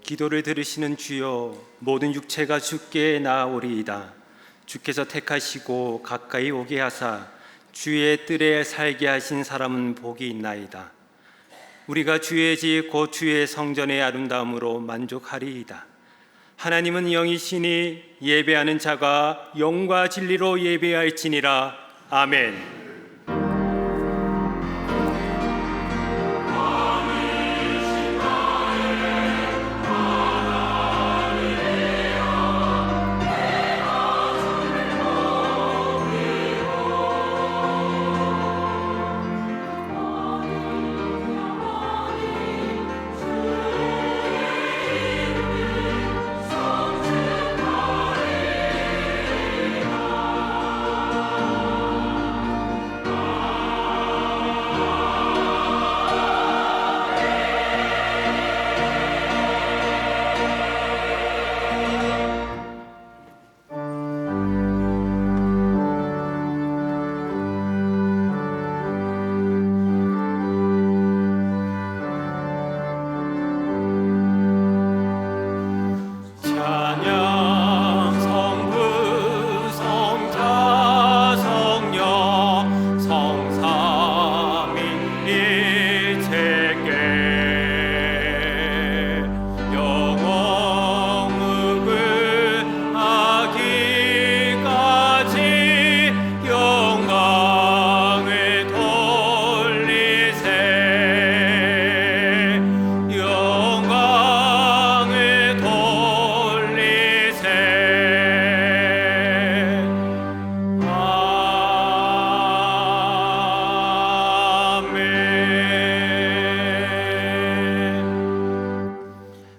기도를 들으시는 주여, 모든 육체가 주께 나아오리이다. 주께서 택하시고 가까이 오게 하사 주의 뜰에 살게 하신 사람은 복이 있나이다. 우리가 주의 집 곧 주의 성전의 아름다움으로 만족하리이다. 하나님은 영이시니 예배하는 자가 영과 진리로 예배할지니라. 아멘.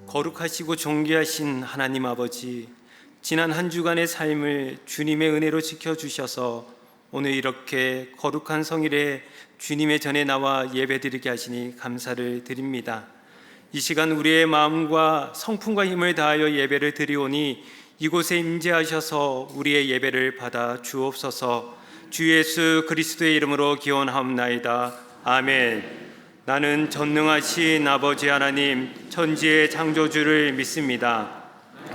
거룩하시고 존귀하신 하나님 아버지, 지난 한 주간의 삶을 주님의 은혜로 지켜주셔서 오늘 이렇게 거룩한 성일에 주님의 전에 나와 예배드리게 하시니 감사를 드립니다. 이 시간 우리의 마음과 성품과 힘을 다하여 예배를 드리오니 이곳에 임재하셔서 우리의 예배를 받아 주옵소서. 주 예수 그리스도의 이름으로 기원하옵나이다. 아멘. 나는 전능하신 아버지 하나님 천지의 창조주를 믿습니다.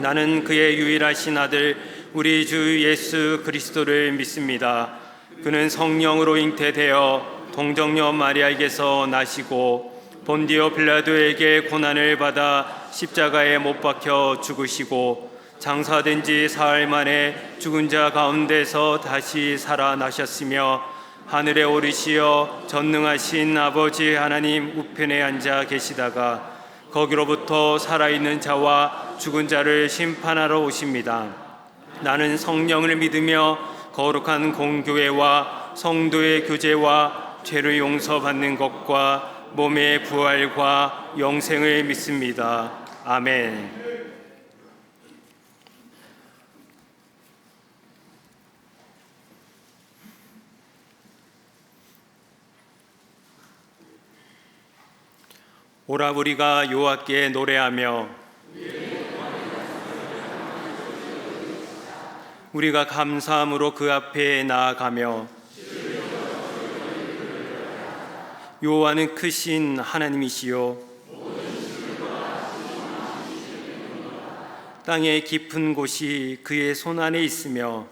나는 그의 유일하신 아들 우리 주 예수 그리스도를 믿습니다. 그는 성령으로 잉태되어 동정녀 마리아에게서 나시고 본디오 빌라도에게 고난을 받아 십자가에 못 박혀 죽으시고 장사된 지 사흘 만에 죽은 자 가운데서 다시 살아나셨으며 하늘에 오르시어 전능하신 아버지 하나님 우편에 앉아 계시다가 거기로부터 살아있는 자와 죽은 자를 심판하러 오십니다. 나는 성령을 믿으며 거룩한 공교회와 성도의 교제와 죄를 용서받는 것과 몸의 부활과 영생을 믿습니다. 아멘. 오라 우리가 여호와께 노래하며 우리가 감사함으로 그 앞에 나아가며 여호와는 크신 하나님이시요 땅의 깊은 곳이 그의 손안에 있으며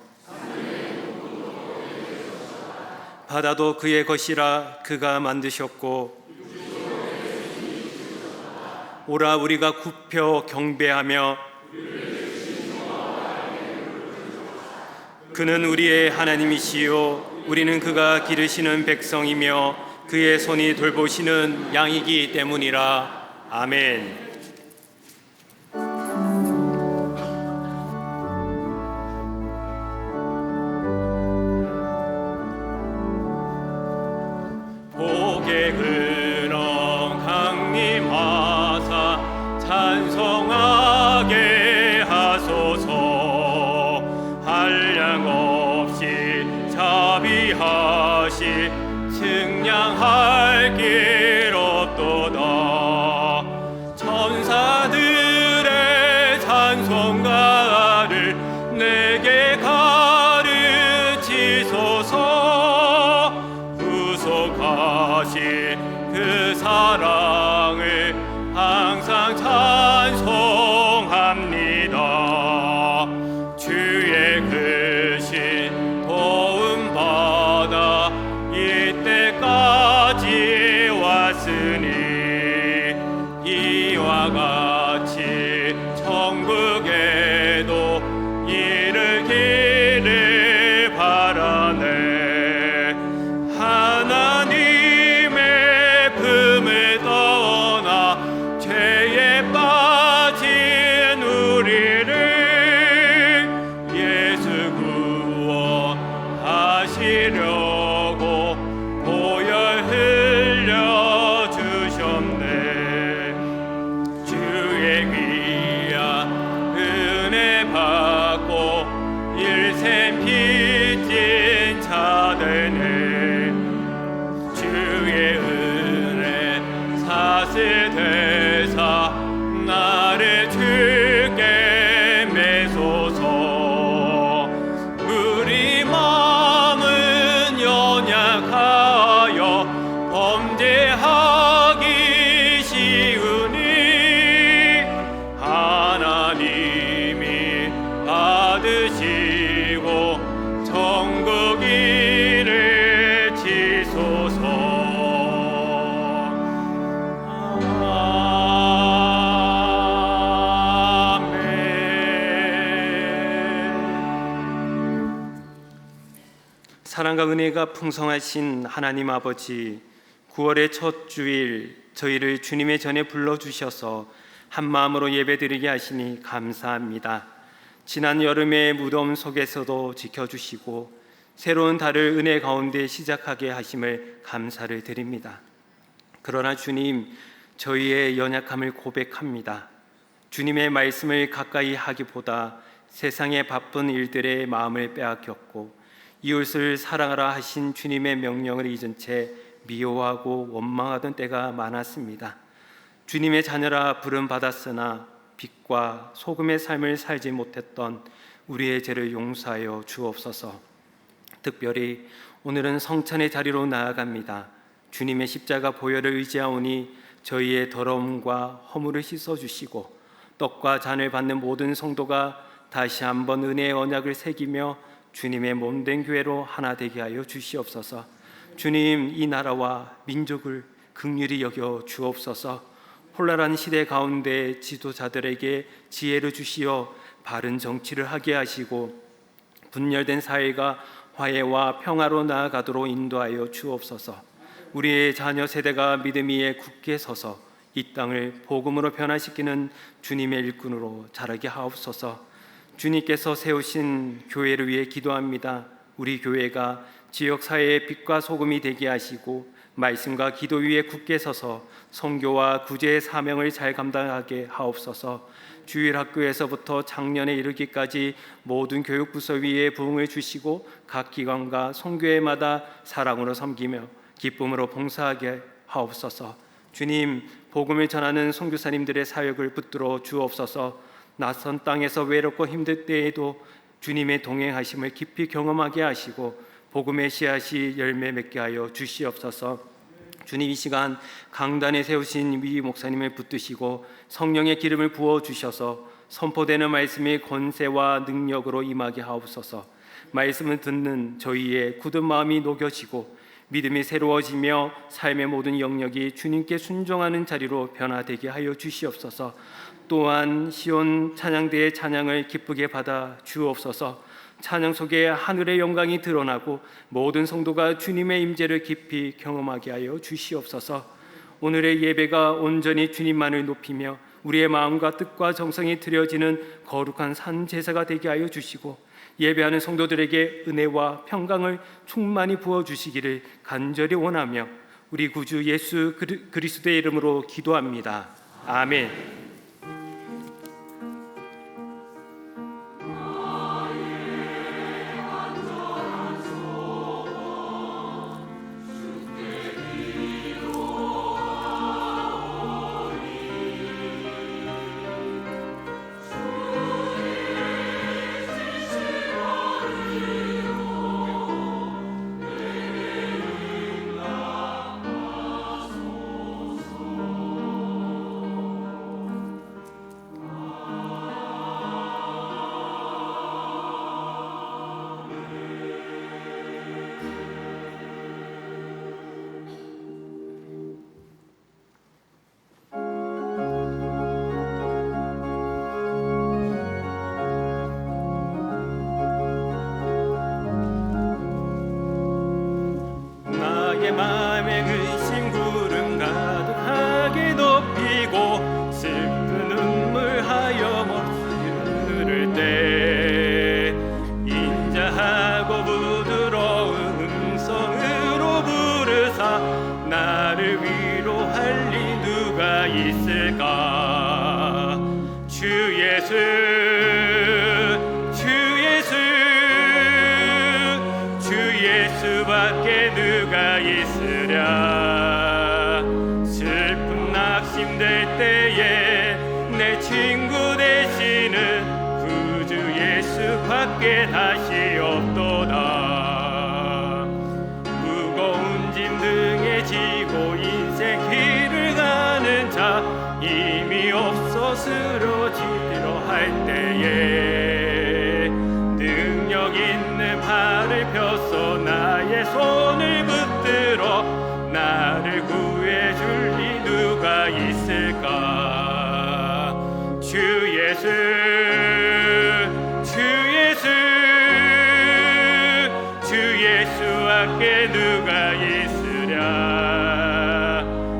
바다도 그의 것이라 그가 만드셨고 오라 우리가 굽혀 경배하며 그는 우리의 하나님이시요 우리는 그가 기르시는 백성이며 그의 손이 돌보시는 양이기 때문이라. 아멘. 복의 근원 강림하사 찬송하게 하소서. 한량없이 자비하시 승량할 길 없도다. 천사들의 찬송가를 내게 가르치소서. 구속하신 그 사랑을 항상 찬송 샘 빚진 자들을 주의 은혜 사슬 되사 나를 주께 매소서. 우리 마음은 연약하여 범죄하기 쉬우니 하나님이 받으시고 천국 이를 지소서. 사랑과 은혜가 풍성하신 하나님 아버지, 9월의 첫 주일 저희를 주님의 전에 불러주셔서 한마음으로 예배드리게 하시니 감사합니다. 지난 여름의 무더움 속에서도 지켜주시고 새로운 달을 은혜 가운데 시작하게 하심을 감사를 드립니다. 그러나 주님, 저희의 연약함을 고백합니다. 주님의 말씀을 가까이 하기보다 세상의 바쁜 일들에 마음을 빼앗겼고 이웃을 사랑하라 하신 주님의 명령을 잊은 채 미워하고 원망하던 때가 많았습니다. 주님의 자녀라 부름 받았으나 빛과 소금의 삶을 살지 못했던 우리의 죄를 용서하여 주옵소서. 특별히 오늘은 성찬의 자리로 나아갑니다. 주님의 십자가 보혈을 의지하오니 저희의 더러움과 허물을 씻어주시고 떡과 잔을 받는 모든 성도가 다시 한번 은혜의 언약을 새기며 주님의 몸된 교회로 하나 되게 하여 주시옵소서. 주님, 이 나라와 민족을 긍휼히 여겨 주옵소서. 혼란한 시대 가운데 지도자들에게 지혜를 주시어 바른 정치를 하게 하시고 분열된 사회가 화해와 평화로 나아가도록 인도하여 주옵소서. 우리의 자녀 세대가 믿음 위에 굳게 서서 이 땅을 복음으로 변화시키는 주님의 일꾼으로 자라게 하옵소서. 주님께서 세우신 교회를 위해 기도합니다. 우리 교회가 지역사회의 빛과 소금이 되게 하시고 말씀과 기도 위에 굳게 서서 선교와 구제의 사명을 잘 감당하게 하옵소서. 주일학교에서부터 작년에 이르기까지 모든 교육부서 위에 부흥을 주시고 각 기관과 선교회마다 사랑으로 섬기며 기쁨으로 봉사하게 하옵소서. 주님, 복음을 전하는 선교사님들의 사역을 붙들어 주옵소서. 낯선 땅에서 외롭고 힘들 때에도 주님의 동행하심을 깊이 경험하게 하시고 복음의 씨앗이 열매 맺게 하여 주시옵소서. 주님, 이 시간 강단에 세우신 위 목사님을 붙드시고 성령의 기름을 부어 주셔서 선포되는 말씀의 권세와 능력으로 임하게 하옵소서. 말씀을 듣는 저희의 굳은 마음이 녹여지고 믿음이 새로워지며 삶의 모든 영역이 주님께 순종하는 자리로 변화되게 하여 주시옵소서. 또한 시온 찬양대의 찬양을 기쁘게 받아 주옵소서. 찬양 속에 하늘의 영광이 드러나고 모든 성도가 주님의 임재를 깊이 경험하게 하여 주시옵소서. 오늘의 예배가 온전히 주님만을 높이며 우리의 마음과 뜻과 정성이 드려지는 거룩한 산 제사가 되게 하여 주시고 예배하는 성도들에게 은혜와 평강을 충만히 부어주시기를 간절히 원하며 우리 구주 예수 그리스도의 이름으로 기도합니다. 아멘. 내 친구 되시는 구주 예수밖에 다시 없도다. 무거운 짐 등에 지고 인생 길을 가는 자, 힘이 없어 쓰러지려 할 때에 능력 있는 팔을 펴서 나의 손을 붙들어 나를 구해줄 이 누가 있을까? 주 예수, 주 예수, 주 예수밖에 누가 있으랴.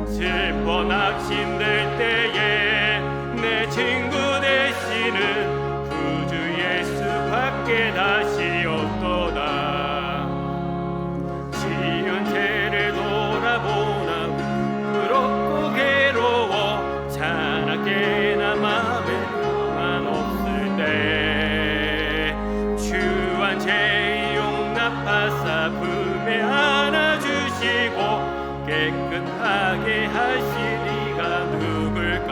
슬퍼 낙심될 때에 내 친구 되시는 구주 예수밖에 다시 없도다. 지은 죄를 돌아보나 부끄럽고 괴로워 자나깨나 맘에만 없을 때 주한 죄 용납하사 품에 안아주시고 깨끗하게 하시리가 누굴까?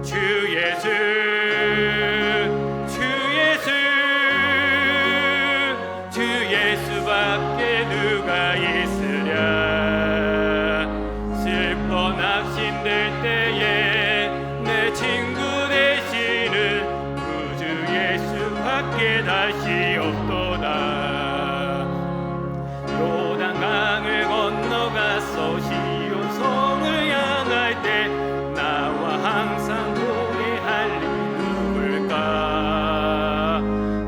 주 예수, 주 예수, 주 예수밖에 누가 있으랴. 슬퍼 낙심될 때에 내 친구 되시는 구주 예수밖에 다시 없도다. 요단강을 건너가서 시온성을 향할 때 나와 항상 동행할 리 누굴까?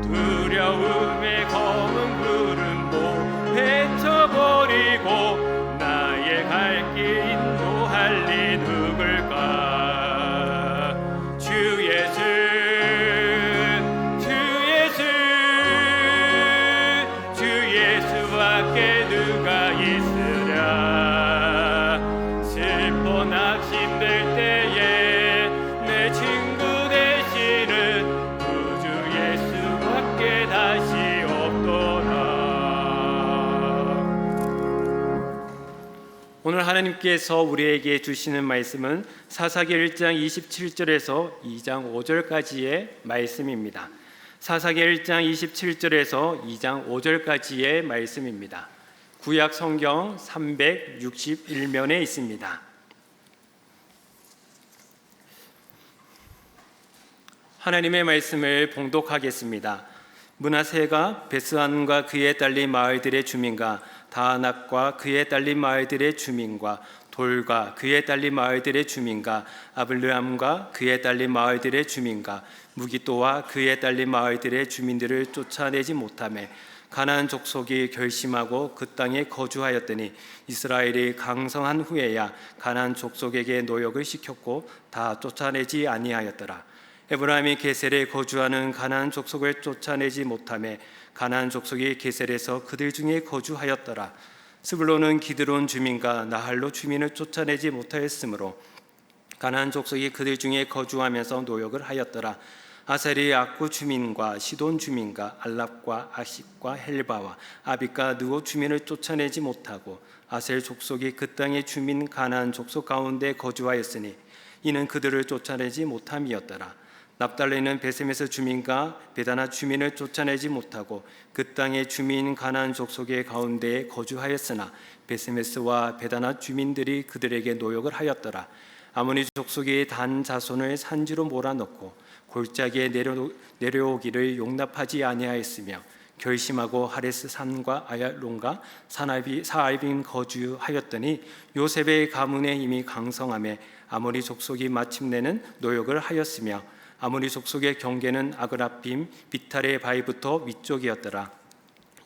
두려움의 검은 구름 모 헤쳐버리고 나의 갈 길 인도할 리 누굴까? 주 예수, 주 예수, 주 예수밖에 누가 있으랴. 슬퍼 낙심될 때에 내 친구 되시는 구주 예수밖에 다시 없도다. 오늘 하나님께서 우리에게 주시는 말씀은 사사기 1장 27절에서 2장 5절까지의 말씀입니다. 사사기 1장 27절에서 2장 5절까지의 말씀입니다. 구약 성경 361면에 있습니다. 하나님의 말씀을 봉독하겠습니다. 므낫세가 베스안과 그의 딸린 마을들의 주민과 다낙과 그의 딸린 마을들의 주민과 돌과 그의 딸린 마을들의 주민과 아블르함과 그의 딸린 마을들의 주민과 무기또와 그의 딸린 마을들의 주민들을 쫓아내지 못하며 가나안 족속이 결심하고 그 땅에 거주하였더니 이스라엘이 강성한 후에야 가나안 족속에게 노역을 시켰고 다 쫓아내지 아니하였더라. 에브라임이 게셀에 거주하는 가나안 족속을 쫓아내지 못하며 가나안 족속이 게셀에서 그들 중에 거주하였더라. 스불론은 기드론 주민과 나할로 주민을 쫓아내지 못하였으므로 가나안 족속이 그들 중에 거주하면서 노역을 하였더라. 아셀이 악구 주민과 시돈 주민과 알랍과 아십과 헬바와 아비과 느오 주민을 쫓아내지 못하고 아셀 족속이 그 땅의 주민 가나안 족속 가운데 거주하였으니 이는 그들을 쫓아내지 못함이었더라. 납달리는 베세메스 주민과 베다나 주민을 쫓아내지 못하고 그 땅의 주민 가나안 족속의 가운데에 거주하였으나 베세메스와 베다나 주민들이 그들에게 노역을 하였더라. 아모니 족속이 단 자손을 산지로 몰아넣고 골짜기에 내려오기를 용납하지 아니하였으며 결심하고 하레스 산과 아얄론과 사알빈 거주하였더니 요셉의 가문의 힘이 강성하며 아모리 족속이 마침내는 노역을 하였으며 아모리 족속의 경계는 아그라빔 비탈의 바위부터 위쪽이었더라.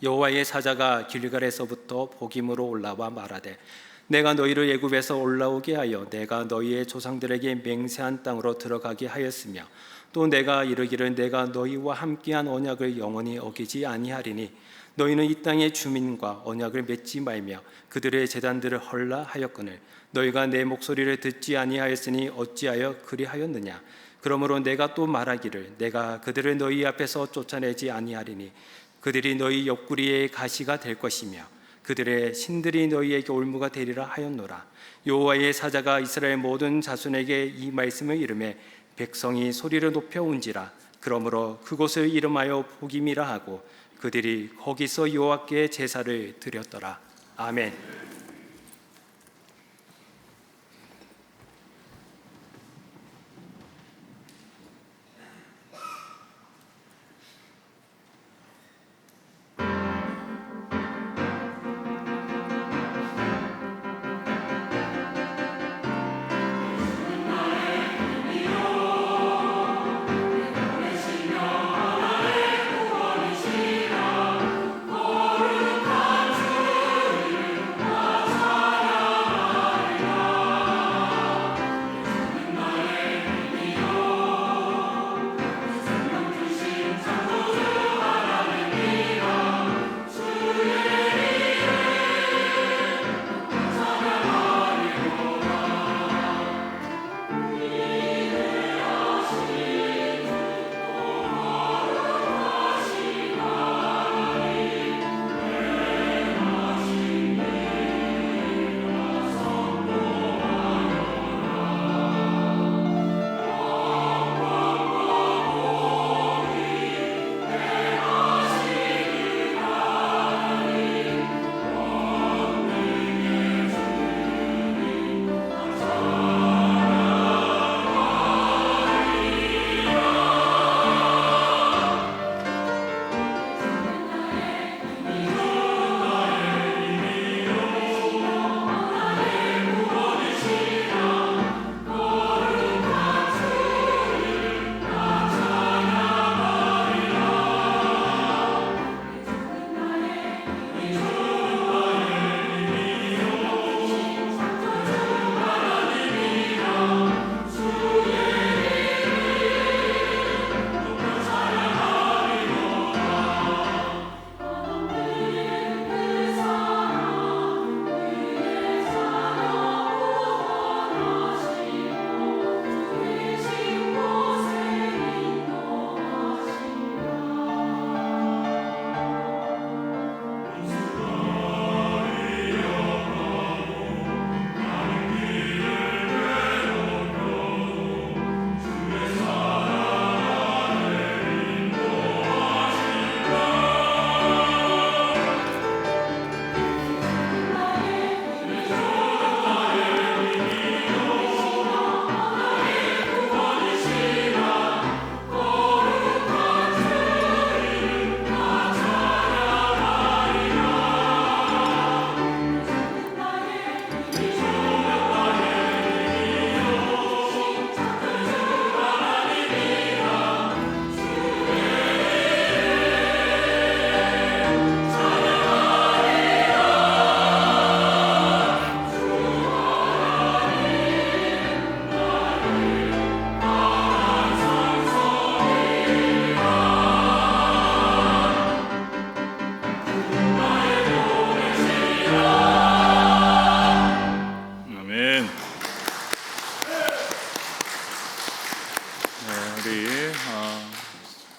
여호와의 사자가 길갈에서부터 복임으로 올라와 말하되 내가 너희를 애굽에서 올라오게 하여 내가 너희의 조상들에게 맹세한 땅으로 들어가게 하였으며 또 내가 이르기를 내가 너희와 함께한 언약을 영원히 어기지 아니하리니 너희는 이 땅의 주민과 언약을 맺지 말며 그들의 제단들을 헐라 하였거늘 너희가 내 목소리를 듣지 아니하였으니 어찌하여 그리하였느냐. 그러므로 내가 또 말하기를 내가 그들을 너희 앞에서 쫓아내지 아니하리니 그들이 너희 옆구리의 가시가 될 것이며 그들의 신들이 너희에게 올무가 되리라 하였노라. 여호와의 사자가 이스라엘 모든 자손에게 이 말씀을 이르매 백성이 소리를 높여 운지라. 그러므로 그곳을 이름하여 복임이라 하고 그들이 거기서 여호와께 제사를 드렸더라. 아멘.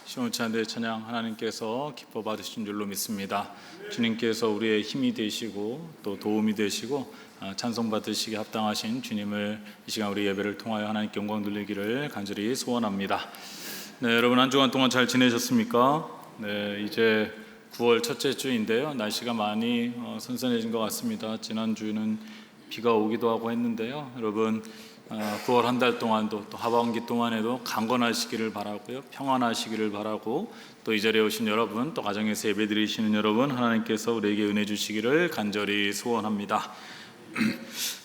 시원찬대 찬양 하나님께서 기뻐 받으신 줄로 믿습니다. 주님께서 우리의 힘이 되시고 또 도움이 되시고 찬송 받으시기 합당하신 주님을 이 시간 우리 예배를 통하여 하나님께 영광 돌리기를 간절히 소원합니다. 네, 여러분 한 주간 동안 잘 지내셨습니까? 네, 이제 9월 첫째 주인데요. 날씨가 많이 선선해진 것 같습니다. 지난주는 비가 오기도 하고 했는데요. 여러분 9월 한 달 동안도 또 하반기 동안에도 강건하시기를 바라고요. 평안하시기를 바라고 또 이 자리에 오신 여러분 또 가정에서 예배드리시는 여러분 하나님께서 우리에게 은혜 주시기를 간절히 소원합니다.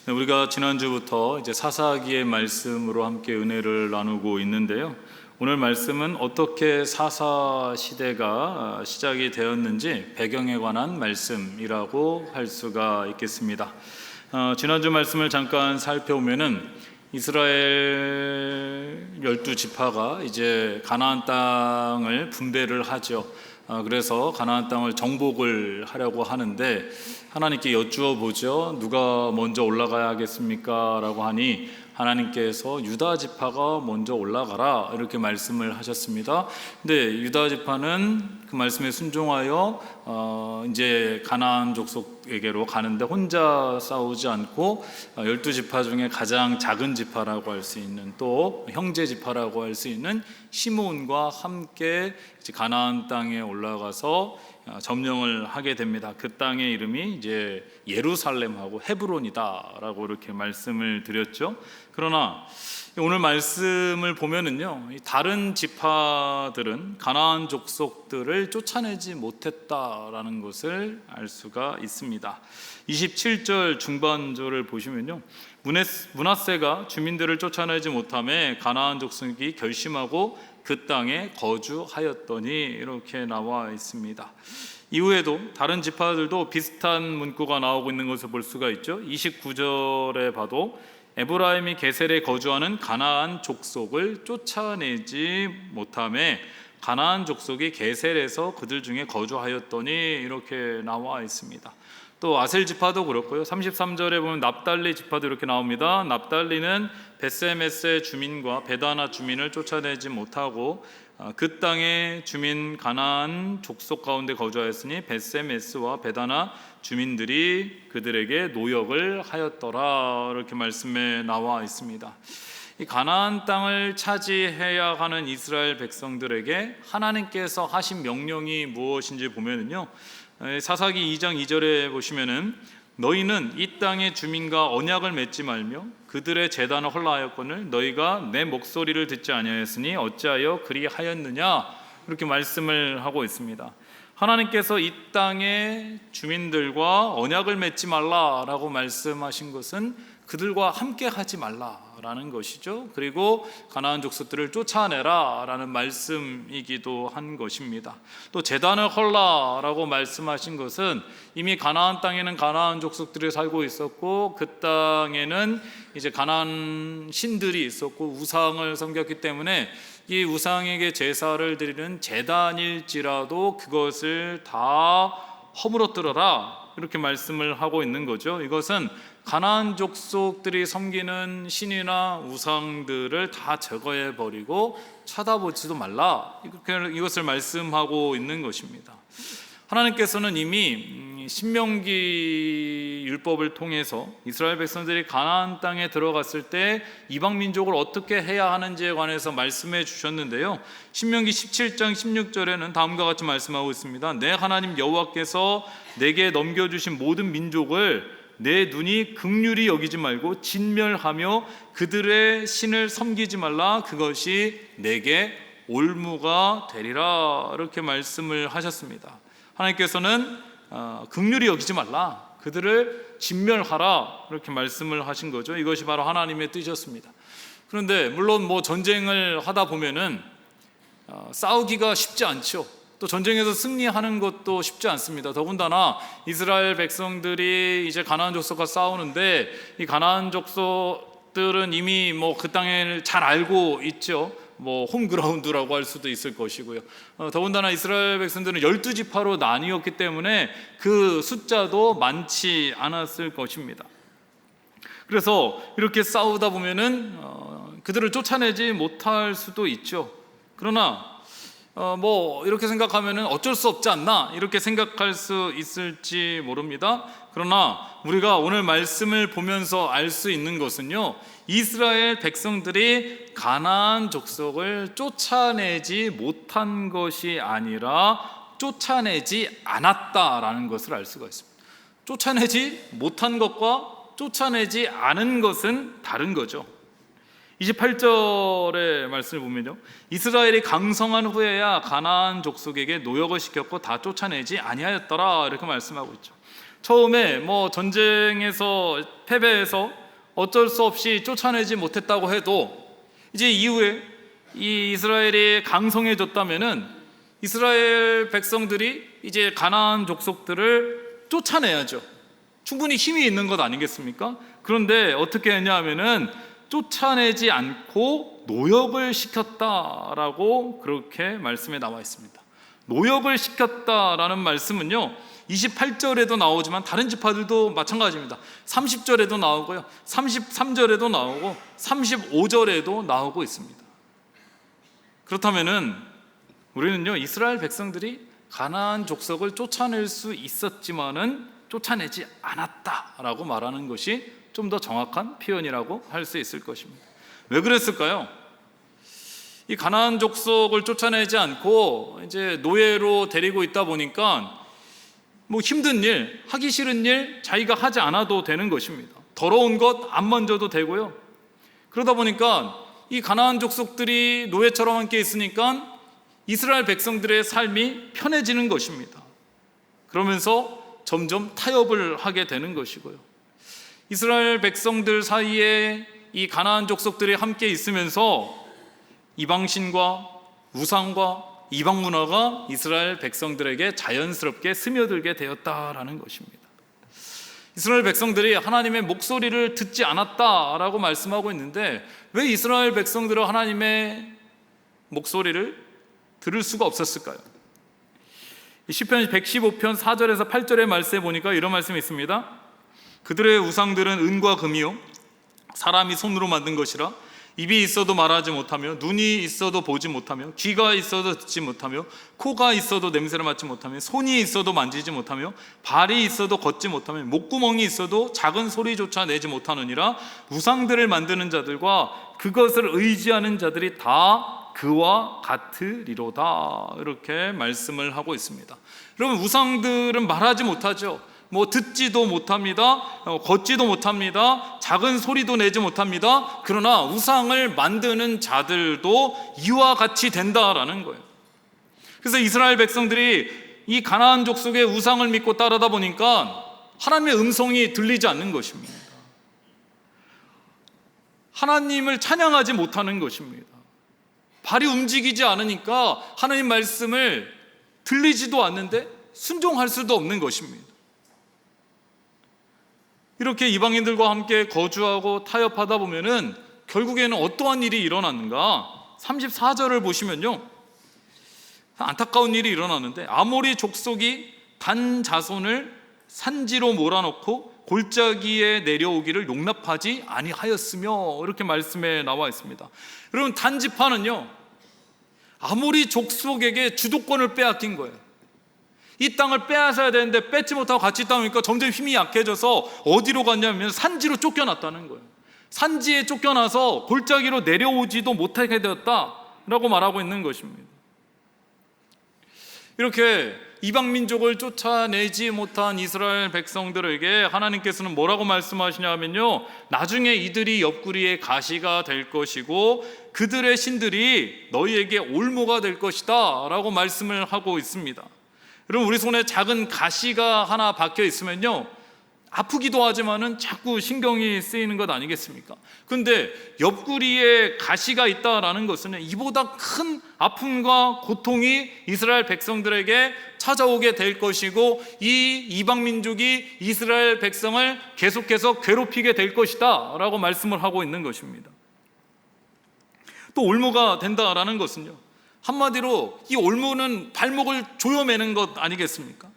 우리가 지난주부터 이제 사사기의 말씀으로 함께 은혜를 나누고 있는데요. 오늘 말씀은 어떻게 사사 시대가 시작이 되었는지 배경에 관한 말씀이라고 할 수가 있겠습니다. 지난주 말씀을 잠깐 살펴보면은 이스라엘 12지파가 이제 가나안 땅을 분배를 하죠. 그래서 가나안 땅을 정복을 하려고 하는데 하나님께 여쭈어 보죠. 누가 먼저 올라가야 하겠습니까? 라고 하니 하나님께서 유다 지파가 먼저 올라가라 이렇게 말씀을 하셨습니다. 근데 유다 지파는 그 말씀에 순종하여 이제 가나안 족속에게로 가는데 혼자 싸우지 않고 12지파 중에 가장 작은 지파라고 할 수 있는, 또 형제 지파라고 할 수 있는 시므온과 함께 이제 가나안 땅에 올라가서 점령을 하게 됩니다. 그 땅의 이름이 이제 예루살렘하고 헤브론이다라고 이렇게 말씀을 드렸죠. 그러나 오늘 말씀을 보면은요, 다른 지파들은 가나안 족속들을 쫓아내지 못했다라는 것을 알 수가 있습니다. 27절 중반절을 보시면요, 므낫세가 주민들을 쫓아내지 못하며 가나안 족속이 결심하고 그 땅에 거주하였더니 이렇게 나와 있습니다. 이후에도 다른 지파들도 비슷한 문구가 나오고 있는 것을 볼 수가 있죠. 29절에 봐도 에브라임이 게셀에 거주하는 가나안 족속을 쫓아내지 못하며 가나안 족속이 게셀에서 그들 중에 거주하였더니 이렇게 나와 있습니다. 또 아셀 지파도 그렇고요. 33절에 보면 납달리 지파도 이렇게 나옵니다. 납달리는 벳세메스의 주민과 베다나 주민을 쫓아내지 못하고 그 땅의 주민 가나안 족속 가운데 거주하였으니 벳세메스와 베다나 주민들이 그들에게 노역을 하였더라, 이렇게 말씀에 나와 있습니다. 이 가나안 땅을 차지해야 하는 이스라엘 백성들에게 하나님께서 하신 명령이 무엇인지 보면은요, 사사기 2장 2절에 보시면은 너희는 이 땅의 주민과 언약을 맺지 말며 그들의 제단을 헐라하였거늘 너희가 내 목소리를 듣지 아니하였으니 어찌하여 그리하였느냐, 이렇게 말씀을 하고 있습니다. 하나님께서 이 땅의 주민들과 언약을 맺지 말라라고 말씀하신 것은 그들과 함께 하지 말라라는 것이죠. 그리고 가나안 족속들을 쫓아내라라는 말씀이기도 한 것입니다. 또 제단을 헐라라고 말씀하신 것은 이미 가나안 땅에는 가나안 족속들이 살고 있었고 그 땅에는 이제 가나안 신들이 있었고 우상을 섬겼기 때문에 이 우상에게 제사를 드리는 제단일지라도 그것을 다 허물어뜨려라, 이렇게 말씀을 하고 있는 거죠. 이것은 가나안 족속들이 섬기는 신이나 우상들을 다 제거해 버리고 쳐다보지도 말라, 이것을 말씀하고 있는 것입니다. 하나님께서는 이미 신명기 율법을 통해서 이스라엘 백성들이 가나안 땅에 들어갔을 때 이방 민족을 어떻게 해야 하는지에 관해서 말씀해 주셨는데요, 신명기 17장 16절에는 다음과 같이 말씀하고 있습니다. 내 하나님 여호와께서 내게 넘겨주신 모든 민족을 내 눈이 긍휼히 여기지 말고 진멸하며 그들의 신을 섬기지 말라, 그것이 내게 올무가 되리라, 이렇게 말씀을 하셨습니다. 하나님께서는 긍휼히 여기지 말라, 그들을 진멸하라, 이렇게 말씀을 하신 거죠. 이것이 바로 하나님의 뜻이었습니다. 그런데 물론 전쟁을 하다 보면은 싸우기가 쉽지 않죠. 또 전쟁에서 승리하는 것도 쉽지 않습니다. 더군다나 이스라엘 백성들이 이제 가나안 족속과 싸우는데 이 가나안 족속들은 이미 그 땅을 잘 알고 있죠. 홈그라운드라고 할 수도 있을 것이고요. 더군다나 이스라엘 백성들은 12지파로 나뉘었기 때문에 그 숫자도 많지 않았을 것입니다. 그래서 이렇게 싸우다 보면은 그들을 쫓아내지 못할 수도 있죠. 그러나 이렇게 생각하면은 어쩔 수 없지 않나, 이렇게 생각할 수 있을지 모릅니다. 그러나 우리가 오늘 말씀을 보면서 알 수 있는 것은요, 이스라엘 백성들이 가나안 족속을 쫓아내지 못한 것이 아니라 쫓아내지 않았다라는 것을 알 수가 있습니다. 쫓아내지 못한 것과 쫓아내지 않은 것은 다른 거죠. 28절의 말씀을 보면요, 이스라엘이 강성한 후에야 가나안 족속에게 노역을 시켰고 다 쫓아내지 아니하였더라, 이렇게 말씀하고 있죠. 처음에 전쟁에서 패배해서 어쩔 수 없이 쫓아내지 못했다고 해도 이제 이후에 이 이스라엘이 강성해졌다면은 이스라엘 백성들이 이제 가나안 족속들을 쫓아내야죠. 충분히 힘이 있는 것 아니겠습니까? 그런데 어떻게 했냐 하면은 쫓아내지 않고 노역을 시켰다라고 그렇게 말씀에 나와 있습니다. 노역을 시켰다라는 말씀은요, 28절에도 나오지만 다른 지파들도 마찬가지입니다. 30절에도 나오고요, 33절에도 나오고 35절에도 나오고 있습니다. 그렇다면은 우리는요, 이스라엘 백성들이 가나안 족속을 쫓아낼 수 있었지만은 쫓아내지 않았다라고 말하는 것이 좀 더 정확한 표현이라고 할 수 있을 것입니다. 왜 그랬을까요? 이 가나안 족속을 쫓아내지 않고 이제 노예로 데리고 있다 보니까 뭐 힘든 일, 하기 싫은 일 자기가 하지 않아도 되는 것입니다. 더러운 것 안 만져도 되고요. 그러다 보니까 이 가나안 족속들이 노예처럼 함께 있으니까 이스라엘 백성들의 삶이 편해지는 것입니다. 그러면서 점점 타협을 하게 되는 것이고요. 이스라엘 백성들 사이에 이 가나안 족속들이 함께 있으면서 이방신과 우상과 이방 문화가 이스라엘 백성들에게 자연스럽게 스며들게 되었다라는 것입니다. 이스라엘 백성들이 하나님의 목소리를 듣지 않았다라고 말씀하고 있는데 왜 이스라엘 백성들은 하나님의 목소리를 들을 수가 없었을까요? 시편 115편 4절에서 8절의 말씀에 보니까 이런 말씀이 있습니다. 그들의 우상들은 은과 금이요 사람이 손으로 만든 것이라 입이 있어도 말하지 못하며 눈이 있어도 보지 못하며 귀가 있어도 듣지 못하며 코가 있어도 냄새를 맡지 못하며 손이 있어도 만지지 못하며 발이 있어도 걷지 못하며 목구멍이 있어도 작은 소리조차 내지 못하느니라. 우상들을 만드는 자들과 그것을 의지하는 자들이 다 그와 같으리로다. 이렇게 말씀을 하고 있습니다. 여러분, 우상들은 말하지 못하죠. 뭐 듣지도 못합니다. 걷지도 못합니다. 작은 소리도 내지 못합니다. 그러나 우상을 만드는 자들도 이와 같이 된다라는 거예요. 그래서 이스라엘 백성들이 이 가나안 족속의 우상을 믿고 따르다 보니까 하나님의 음성이 들리지 않는 것입니다. 하나님을 찬양하지 못하는 것입니다. 발이 움직이지 않으니까 하나님 말씀을 들리지도 않는데 순종할 수도 없는 것입니다. 이렇게 이방인들과 함께 거주하고 타협하다 보면은 결국에는 어떠한 일이 일어났는가? 34절을 보시면요, 안타까운 일이 일어나는데 아모리 족속이 단 자손을 산지로 몰아넣고 골짜기에 내려오기를 용납하지 아니하였으며 이렇게 말씀에 나와 있습니다. 여러분, 단 지파는요 아모리 족속에게 주도권을 빼앗긴 거예요. 이 땅을 빼앗아야 되는데 뺏지 못하고 같이 있다 보니까 점점 힘이 약해져서 어디로 갔냐면 산지로 쫓겨났다는 거예요. 산지에 쫓겨나서 골짜기로 내려오지도 못하게 되었다라고 말하고 있는 것입니다. 이렇게 이방 민족을 쫓아내지 못한 이스라엘 백성들에게 하나님께서는 뭐라고 말씀하시냐면요, 나중에 이들이 옆구리에 가시가 될 것이고 그들의 신들이 너희에게 올무가 될 것이다 라고 말씀을 하고 있습니다. 여러분, 우리 손에 작은 가시가 하나 박혀 있으면요 아프기도 하지만은 자꾸 신경이 쓰이는 것 아니겠습니까? 그런데 옆구리에 가시가 있다라는 것은 이보다 큰 아픔과 고통이 이스라엘 백성들에게 찾아오게 될 것이고 이 이방 민족이 이스라엘 백성을 계속해서 괴롭히게 될 것이다 라고 말씀을 하고 있는 것입니다. 또 올무가 된다라는 것은요, 한마디로 이 올무는 발목을 조여매는 것 아니겠습니까?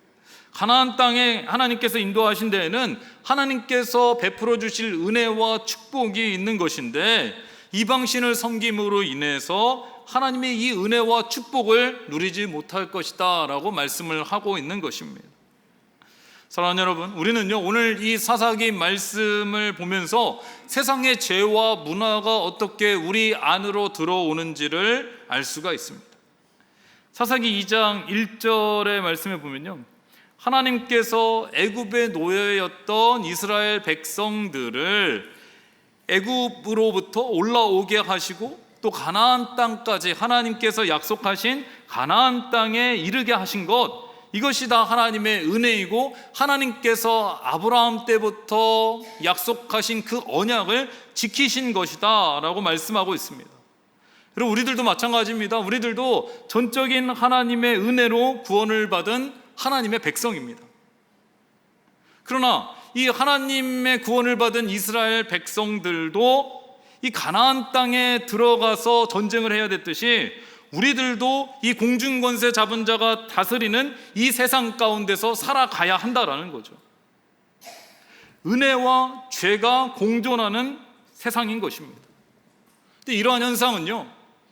가나안 땅에 하나님께서 인도하신 데에는 하나님께서 베풀어 주실 은혜와 축복이 있는 것인데 이방신을 섬김으로 인해서 하나님의 이 은혜와 축복을 누리지 못할 것이다 라고 말씀을 하고 있는 것입니다. 사랑하는 여러분, 우리는요 오늘 이 사사기 말씀을 보면서 세상의 죄와 문화가 어떻게 우리 안으로 들어오는지를 알 수가 있습니다. 사사기 2장 1절의 말씀에 보면요, 하나님께서 애굽의 노예였던 이스라엘 백성들을 애굽으로부터 올라오게 하시고 또 가나안 땅까지 하나님께서 약속하신 가나안 땅에 이르게 하신 것, 이것이 다 하나님의 은혜이고 하나님께서 아브라함 때부터 약속하신 그 언약을 지키신 것이다 라고 말씀하고 있습니다. 그리고 우리들도 마찬가지입니다. 우리들도 전적인 하나님의 은혜로 구원을 받은 하나님의 백성입니다. 그러나 이 하나님의 구원을 받은 이스라엘 백성들도 이 가나안 땅에 들어가서 전쟁을 해야 됐듯이 우리들도 이 공중권세 잡은 자가 다스리는 이 세상 가운데서 살아가야 한다라는 거죠. 은혜와 죄가 공존하는 세상인 것입니다. 근데 이러한 현상은요,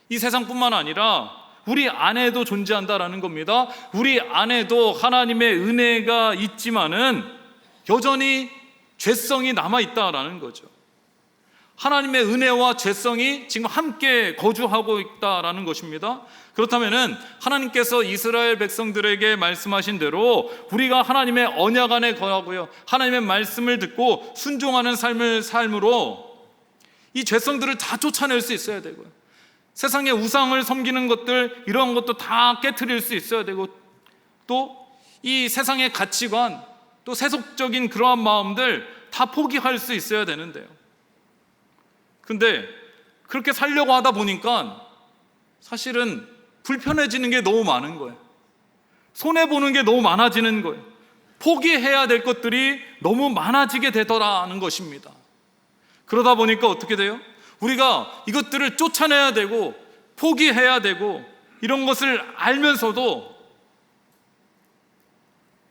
이 세상뿐만 아니라 우리 안에도 존재한다라는 겁니다. 우리 안에도 하나님의 은혜가 있지만은 여전히 죄성이 남아있다라는 거죠. 하나님의 은혜와 죄성이 지금 함께 거주하고 있다라는 것입니다. 그렇다면은 하나님께서 이스라엘 백성들에게 말씀하신 대로 우리가 하나님의 언약 안에 거하고요, 하나님의 말씀을 듣고 순종하는 삶으로 이 죄성들을 다 쫓아낼 수 있어야 되고요, 세상의 우상을 섬기는 것들, 이런 것도 다 깨트릴 수 있어야 되고, 또 이 세상의 가치관, 또 세속적인 그러한 마음들 다 포기할 수 있어야 되는데요. 근데 그렇게 살려고 하다 보니까 사실은 불편해지는 게 너무 많은 거예요. 손해보는 게 너무 많아지는 거예요. 포기해야 될 것들이 너무 많아지게 되더라는 것입니다. 그러다 보니까 어떻게 돼요? 우리가 이것들을 쫓아내야 되고 포기해야 되고 이런 것을 알면서도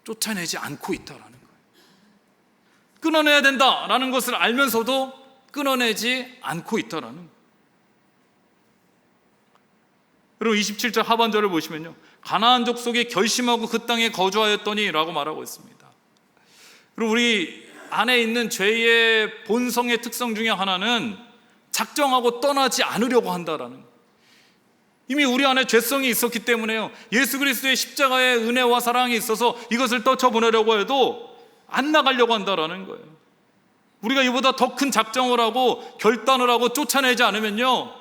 쫓아내지 않고 있다라는 거예요. 끊어내야 된다라는 것을 알면서도 끊어내지 않고 있다라는 거예요. 여러분 27절 하반절을 보시면요, 가나안 족속이 결심하고 그 땅에 거주하였더니 라고 말하고 있습니다. 그리고 우리 안에 있는 죄의 본성의 특성 중에 하나는 작정하고 떠나지 않으려고 한다라는 거예요. 이미 우리 안에 죄성이 있었기 때문에요, 예수 그리스도의 십자가의 은혜와 사랑이 있어서 이것을 떨쳐보내려고 해도 안 나가려고 한다라는 거예요. 우리가 이보다 더 큰 작정을 하고 결단을 하고 쫓아내지 않으면요,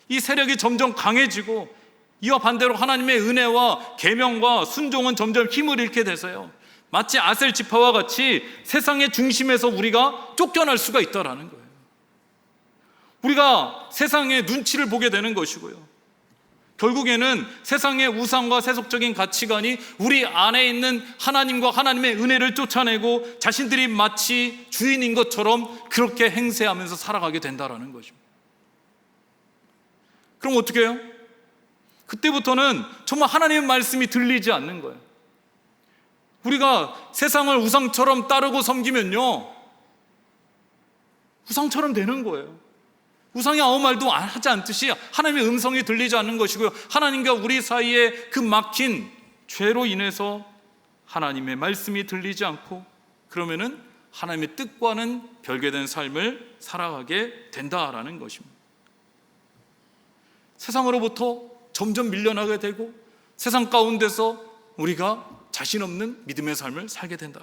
이 세력이 점점 강해지고 이와 반대로 하나님의 은혜와 계명과 순종은 점점 힘을 잃게 돼서요, 마치 아셀 지파와 같이 세상의 중심에서 우리가 쫓겨날 수가 있다라는 거예요. 우리가 세상의 눈치를 보게 되는 것이고요, 결국에는 세상의 우상과 세속적인 가치관이 우리 안에 있는 하나님과 하나님의 은혜를 쫓아내고 자신들이 마치 주인인 것처럼 그렇게 행세하면서 살아가게 된다라는 것입니다. 그럼 어떻게 해요? 그때부터는 정말 하나님의 말씀이 들리지 않는 거예요. 우리가 세상을 우상처럼 따르고 섬기면요, 우상처럼 되는 거예요. 우상이 아무 말도 하지 않듯이 하나님의 음성이 들리지 않는 것이고요, 하나님과 우리 사이에 그 막힌 죄로 인해서 하나님의 말씀이 들리지 않고, 그러면은 하나님의 뜻과는 별개된 삶을 살아가게 된다라는 것입니다. 세상으로부터 점점 밀려나게 되고 세상 가운데서 우리가 자신 없는 믿음의 삶을 살게 된다.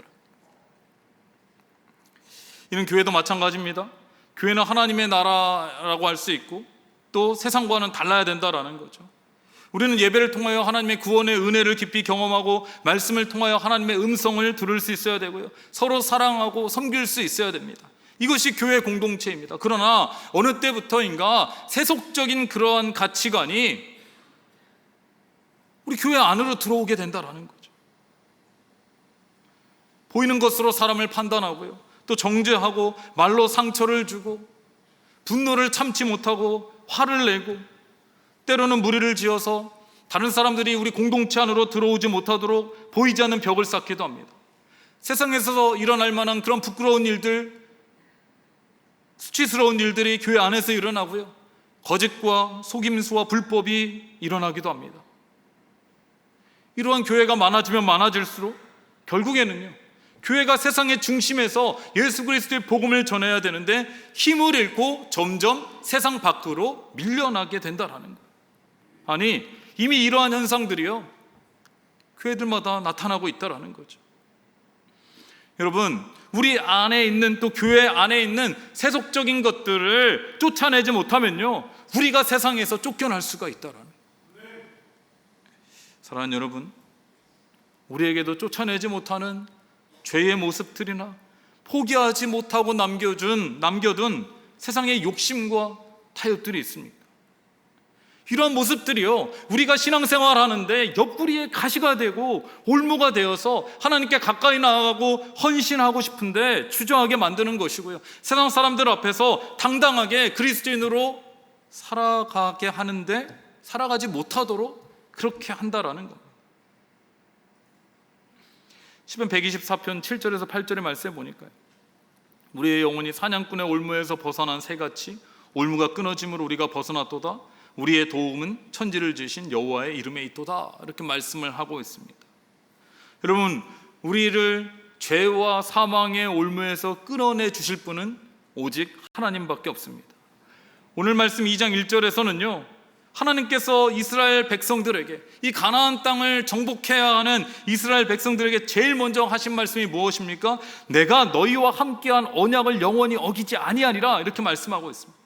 이는 교회도 마찬가지입니다. 교회는 하나님의 나라라고 할 수 있고 또 세상과는 달라야 된다라는 거죠. 우리는 예배를 통하여 하나님의 구원의 은혜를 깊이 경험하고 말씀을 통하여 하나님의 음성을 들을 수 있어야 되고요, 서로 사랑하고 섬길 수 있어야 됩니다. 이것이 교회 공동체입니다. 그러나 어느 때부터인가 세속적인 그러한 가치관이 우리 교회 안으로 들어오게 된다라는 거죠. 보이는 것으로 사람을 판단하고요, 또 정죄하고 말로 상처를 주고 분노를 참지 못하고 화를 내고 때로는 무리를 지어서 다른 사람들이 우리 공동체 안으로 들어오지 못하도록 보이지 않는 벽을 쌓기도 합니다. 세상에서 일어날 만한 그런 부끄러운 일들, 수치스러운 일들이 교회 안에서 일어나고요, 거짓과 속임수와 불법이 일어나기도 합니다. 이러한 교회가 많아지면 많아질수록 결국에는요, 교회가 세상의 중심에서 예수 그리스도의 복음을 전해야 되는데 힘을 잃고 점점 세상 밖으로 밀려나게 된다라는 거예요. 아니, 이미 이러한 현상들이요, 교회들마다 나타나고 있다라는 거죠. 여러분, 우리 안에 있는, 또 교회 안에 있는 세속적인 것들을 쫓아내지 못하면요, 우리가 세상에서 쫓겨날 수가 있다라는 거예요. 사랑하는 여러분, 우리에게도 쫓아내지 못하는 죄의 모습들이나 포기하지 못하고 남겨둔 세상의 욕심과 타협들이 있습니다. 이런 모습들이요, 우리가 신앙생활 하는데 옆구리에 가시가 되고 올무가 되어서 하나님께 가까이 나아가고 헌신하고 싶은데 주저하게 만드는 것이고요, 세상 사람들 앞에서 당당하게 그리스도인으로 살아가게 하는데 살아가지 못하도록 그렇게 한다라는 겁니다. 시편 124편 7절에서 8절의 말씀에 보니까요, 우리의 영혼이 사냥꾼의 올무에서 벗어난 새같이 올무가 끊어짐으로 우리가 벗어났도다. 우리의 도움은 천지를 지으신 여호와의 이름에 있도다, 이렇게 말씀을 하고 있습니다. 여러분, 우리를 죄와 사망의 올무에서 끌어내 주실 분은 오직 하나님밖에 없습니다. 오늘 말씀 2장 1절에서는요, 하나님께서 이스라엘 백성들에게, 이 가나안 땅을 정복해야 하는 이스라엘 백성들에게 제일 먼저 하신 말씀이 무엇입니까? 내가 너희와 함께한 언약을 영원히 어기지 아니하리라, 이렇게 말씀하고 있습니다.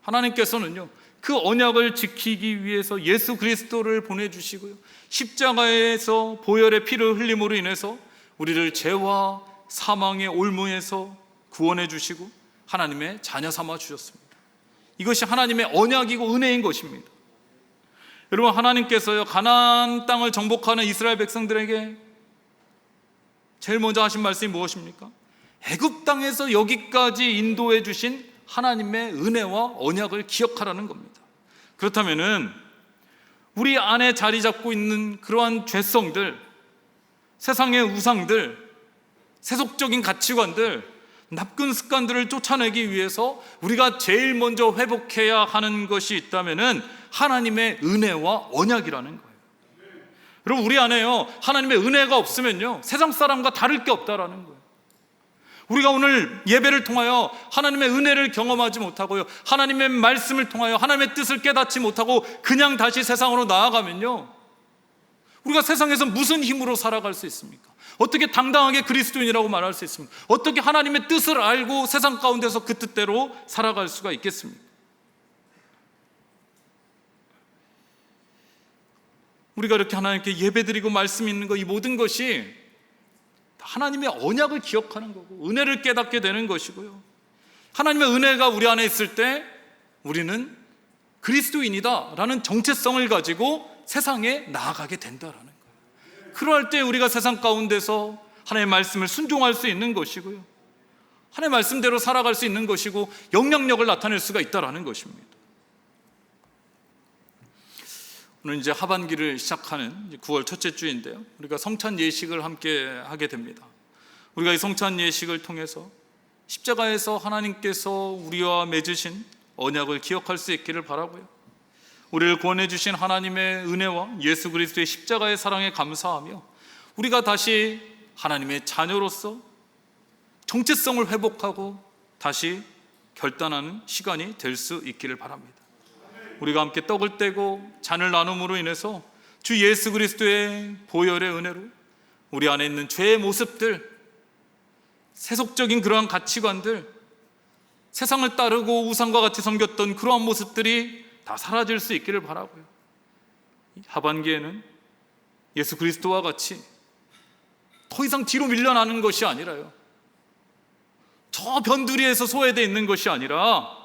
하나님께서는요, 그 언약을 지키기 위해서 예수 그리스도를 보내주시고요, 십자가에서 보혈의 피를 흘림으로 인해서 우리를 죄와 사망의 올무에서 구원해 주시고 하나님의 자녀 삼아 주셨습니다. 이것이 하나님의 언약이고 은혜인 것입니다. 여러분, 하나님께서요, 가나안 땅을 정복하는 이스라엘 백성들에게 제일 먼저 하신 말씀이 무엇입니까? 애굽 땅에서 여기까지 인도해 주신 하나님의 은혜와 언약을 기억하라는 겁니다. 그렇다면은 우리 안에 자리 잡고 있는 그러한 죄성들, 세상의 우상들, 세속적인 가치관들, 나쁜 습관들을 쫓아내기 위해서 우리가 제일 먼저 회복해야 하는 것이 있다면은 하나님의 은혜와 언약이라는 거예요. 여러분, 우리 안에요, 하나님의 은혜가 없으면요, 세상 사람과 다를 게 없다라는 거예요. 우리가 오늘 예배를 통하여 하나님의 은혜를 경험하지 못하고요, 하나님의 말씀을 통하여 하나님의 뜻을 깨닫지 못하고 그냥 다시 세상으로 나아가면요, 우리가 세상에서 무슨 힘으로 살아갈 수 있습니까? 어떻게 당당하게 그리스도인이라고 말할 수 있습니까? 어떻게 하나님의 뜻을 알고 세상 가운데서 그 뜻대로 살아갈 수가 있겠습니까? 우리가 이렇게 하나님께 예배드리고 말씀 있는 거, 이 모든 것이 하나님의 언약을 기억하는 거고 은혜를 깨닫게 되는 것이고요, 하나님의 은혜가 우리 안에 있을 때 우리는 그리스도인이다 라는 정체성을 가지고 세상에 나아가게 된다라는 거예요. 그럴 때 우리가 세상 가운데서 하나님의 말씀을 순종할 수 있는 것이고요, 하나님의 말씀대로 살아갈 수 있는 것이고 영향력을 나타낼 수가 있다라는 것입니다. 오늘 이제 하반기를 시작하는 9월 첫째 주인데요, 우리가 성찬 예식을 함께 하게 됩니다. 우리가 이 성찬 예식을 통해서 십자가에서 하나님께서 우리와 맺으신 언약을 기억할 수 있기를 바라고요, 우리를 구원해 주신 하나님의 은혜와 예수 그리스도의 십자가의 사랑에 감사하며 우리가 다시 하나님의 자녀로서 정체성을 회복하고 다시 결단하는 시간이 될 수 있기를 바랍니다. 우리가 함께 떡을 떼고 잔을 나눔으로 인해서 주 예수 그리스도의 보혈의 은혜로 우리 안에 있는 죄의 모습들, 세속적인 그러한 가치관들, 세상을 따르고 우상과 같이 섬겼던 그러한 모습들이 다 사라질 수 있기를 바라고요, 하반기에는 예수 그리스도와 같이 더 이상 뒤로 밀려나는 것이 아니라요, 저 변두리에서 소외되어 있는 것이 아니라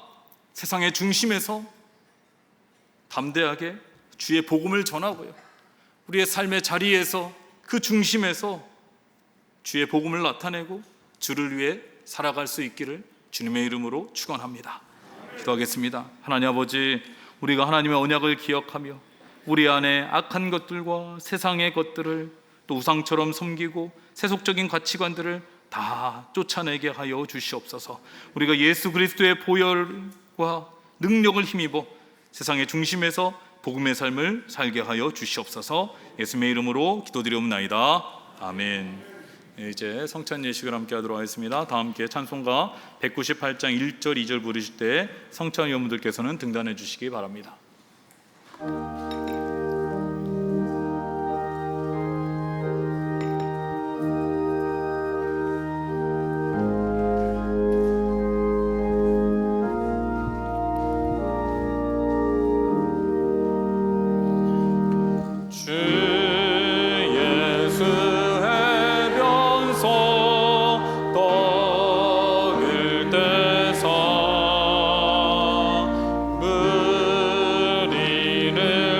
세상의 중심에서 담대하게 주의 복음을 전하고요, 우리의 삶의 자리에서 그 중심에서 주의 복음을 나타내고 주를 위해 살아갈 수 있기를 주님의 이름으로 축원합니다. 기도하겠습니다. 하나님 아버지, 우리가 하나님의 언약을 기억하며 우리 안에 악한 것들과 세상의 것들을 또 우상처럼 섬기고 세속적인 가치관들을 다 쫓아내게 하여 주시옵소서. 우리가 예수 그리스도의 보혈과 능력을 힘입어 세상의 중심에서 복음의 삶을 살게 하여 주시옵소서. 예수님의 이름으로 기도드리옵나이다. 아멘. 이제 성찬 예식을 함께 하도록 하겠습니다. 다 함께 찬송가 198장 1절 2절 부르실 때 성찬 위원분들께서는 등단해 주시기 바랍니다. 우리는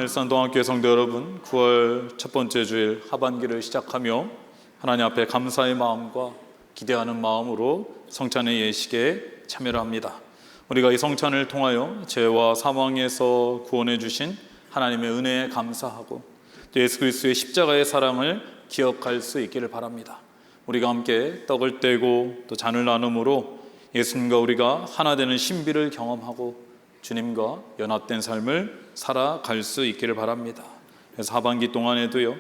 일산동학교의 성도 여러분, 9월 첫 번째 주일 하반기를 시작하며 하나님 앞에 감사의 마음과 기대하는 마음으로 성찬의 예식에 참여를 합니다. 우리가 이 성찬을 통하여 죄와 사망에서 구원해 주신 하나님의 은혜에 감사하고 또 예수 그리스도의 십자가의 사랑을 기억할 수 있기를 바랍니다. 우리가 함께 떡을 떼고 또 잔을 나눔으로 예수님과 우리가 하나 되는 신비를 경험하고 주님과 연합된 삶을 살아갈 수 있기를 바랍니다. 그래서 하반기 동안에도요,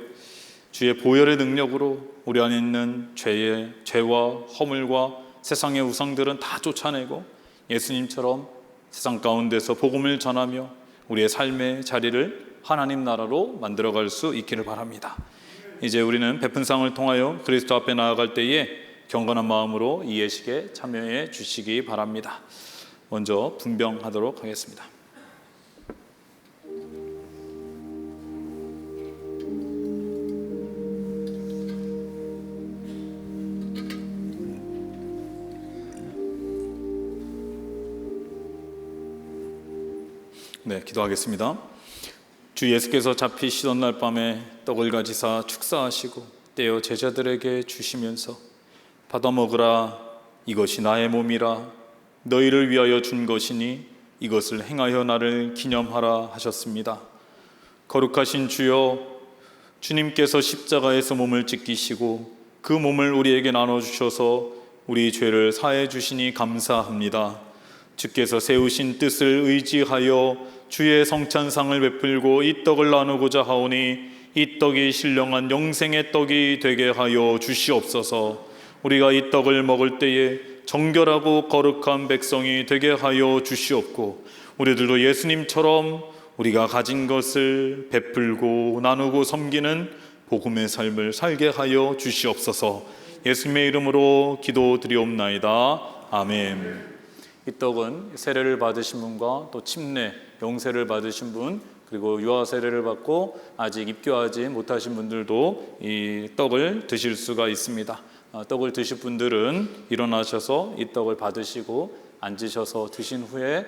주의 보혈의 능력으로 우리 안에 있는 죄와 허물과 세상의 우상들은 다 쫓아내고 예수님처럼 세상 가운데서 복음을 전하며 우리의 삶의 자리를 하나님 나라로 만들어갈 수 있기를 바랍니다. 이제 우리는 베푼상을 통하여 그리스도 앞에 나아갈 때에 경건한 마음으로 이 예식에 참여해 주시기 바랍니다. 먼저 분병하도록 하겠습니다. 네, 기도하겠습니다. 주 예수께서 잡히시던 날 밤에 떡을 가지사 축사하시고 떼어 제자들에게 주시면서 받아 먹으라, 이것이 나의 몸이라, 너희를 위하여 준 것이니 이것을 행하여 나를 기념하라 하셨습니다. 거룩하신 주여, 주님께서 십자가에서 몸을 찢기시고 그 몸을 우리에게 나눠주셔서 우리 죄를 사해 주시니 감사합니다. 주께서 세우신 뜻을 의지하여 주의 성찬상을 베풀고 이 떡을 나누고자 하오니 이 떡이 신령한 영생의 떡이 되게 하여 주시옵소서. 우리가 이 떡을 먹을 때에 정결하고 거룩한 백성이 되게 하여 주시옵고 우리들도 예수님처럼 우리가 가진 것을 베풀고 나누고 섬기는 복음의 삶을 살게 하여 주시옵소서. 예수님의 이름으로 기도드리옵나이다. 아멘. 이 떡은 세례를 받으신 분과 또 침례, 영세를 받으신 분, 그리고 유아 세례를 받고 아직 입교하지 못하신 분들도 이 떡을 드실 수가 있습니다. 떡을 드실 분들은 일어나셔서 이 떡을 받으시고 앉으셔서 드신 후에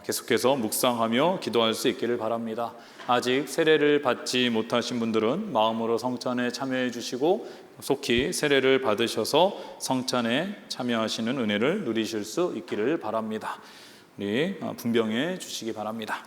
계속해서 묵상하며 기도할 수 있기를 바랍니다. 아직 세례를 받지 못하신 분들은 마음으로 성찬에 참여해 주시고 속히 세례를 받으셔서 성찬에 참여하시는 은혜를 누리실 수 있기를 바랍니다. 우리 분병해 주시기 바랍니다.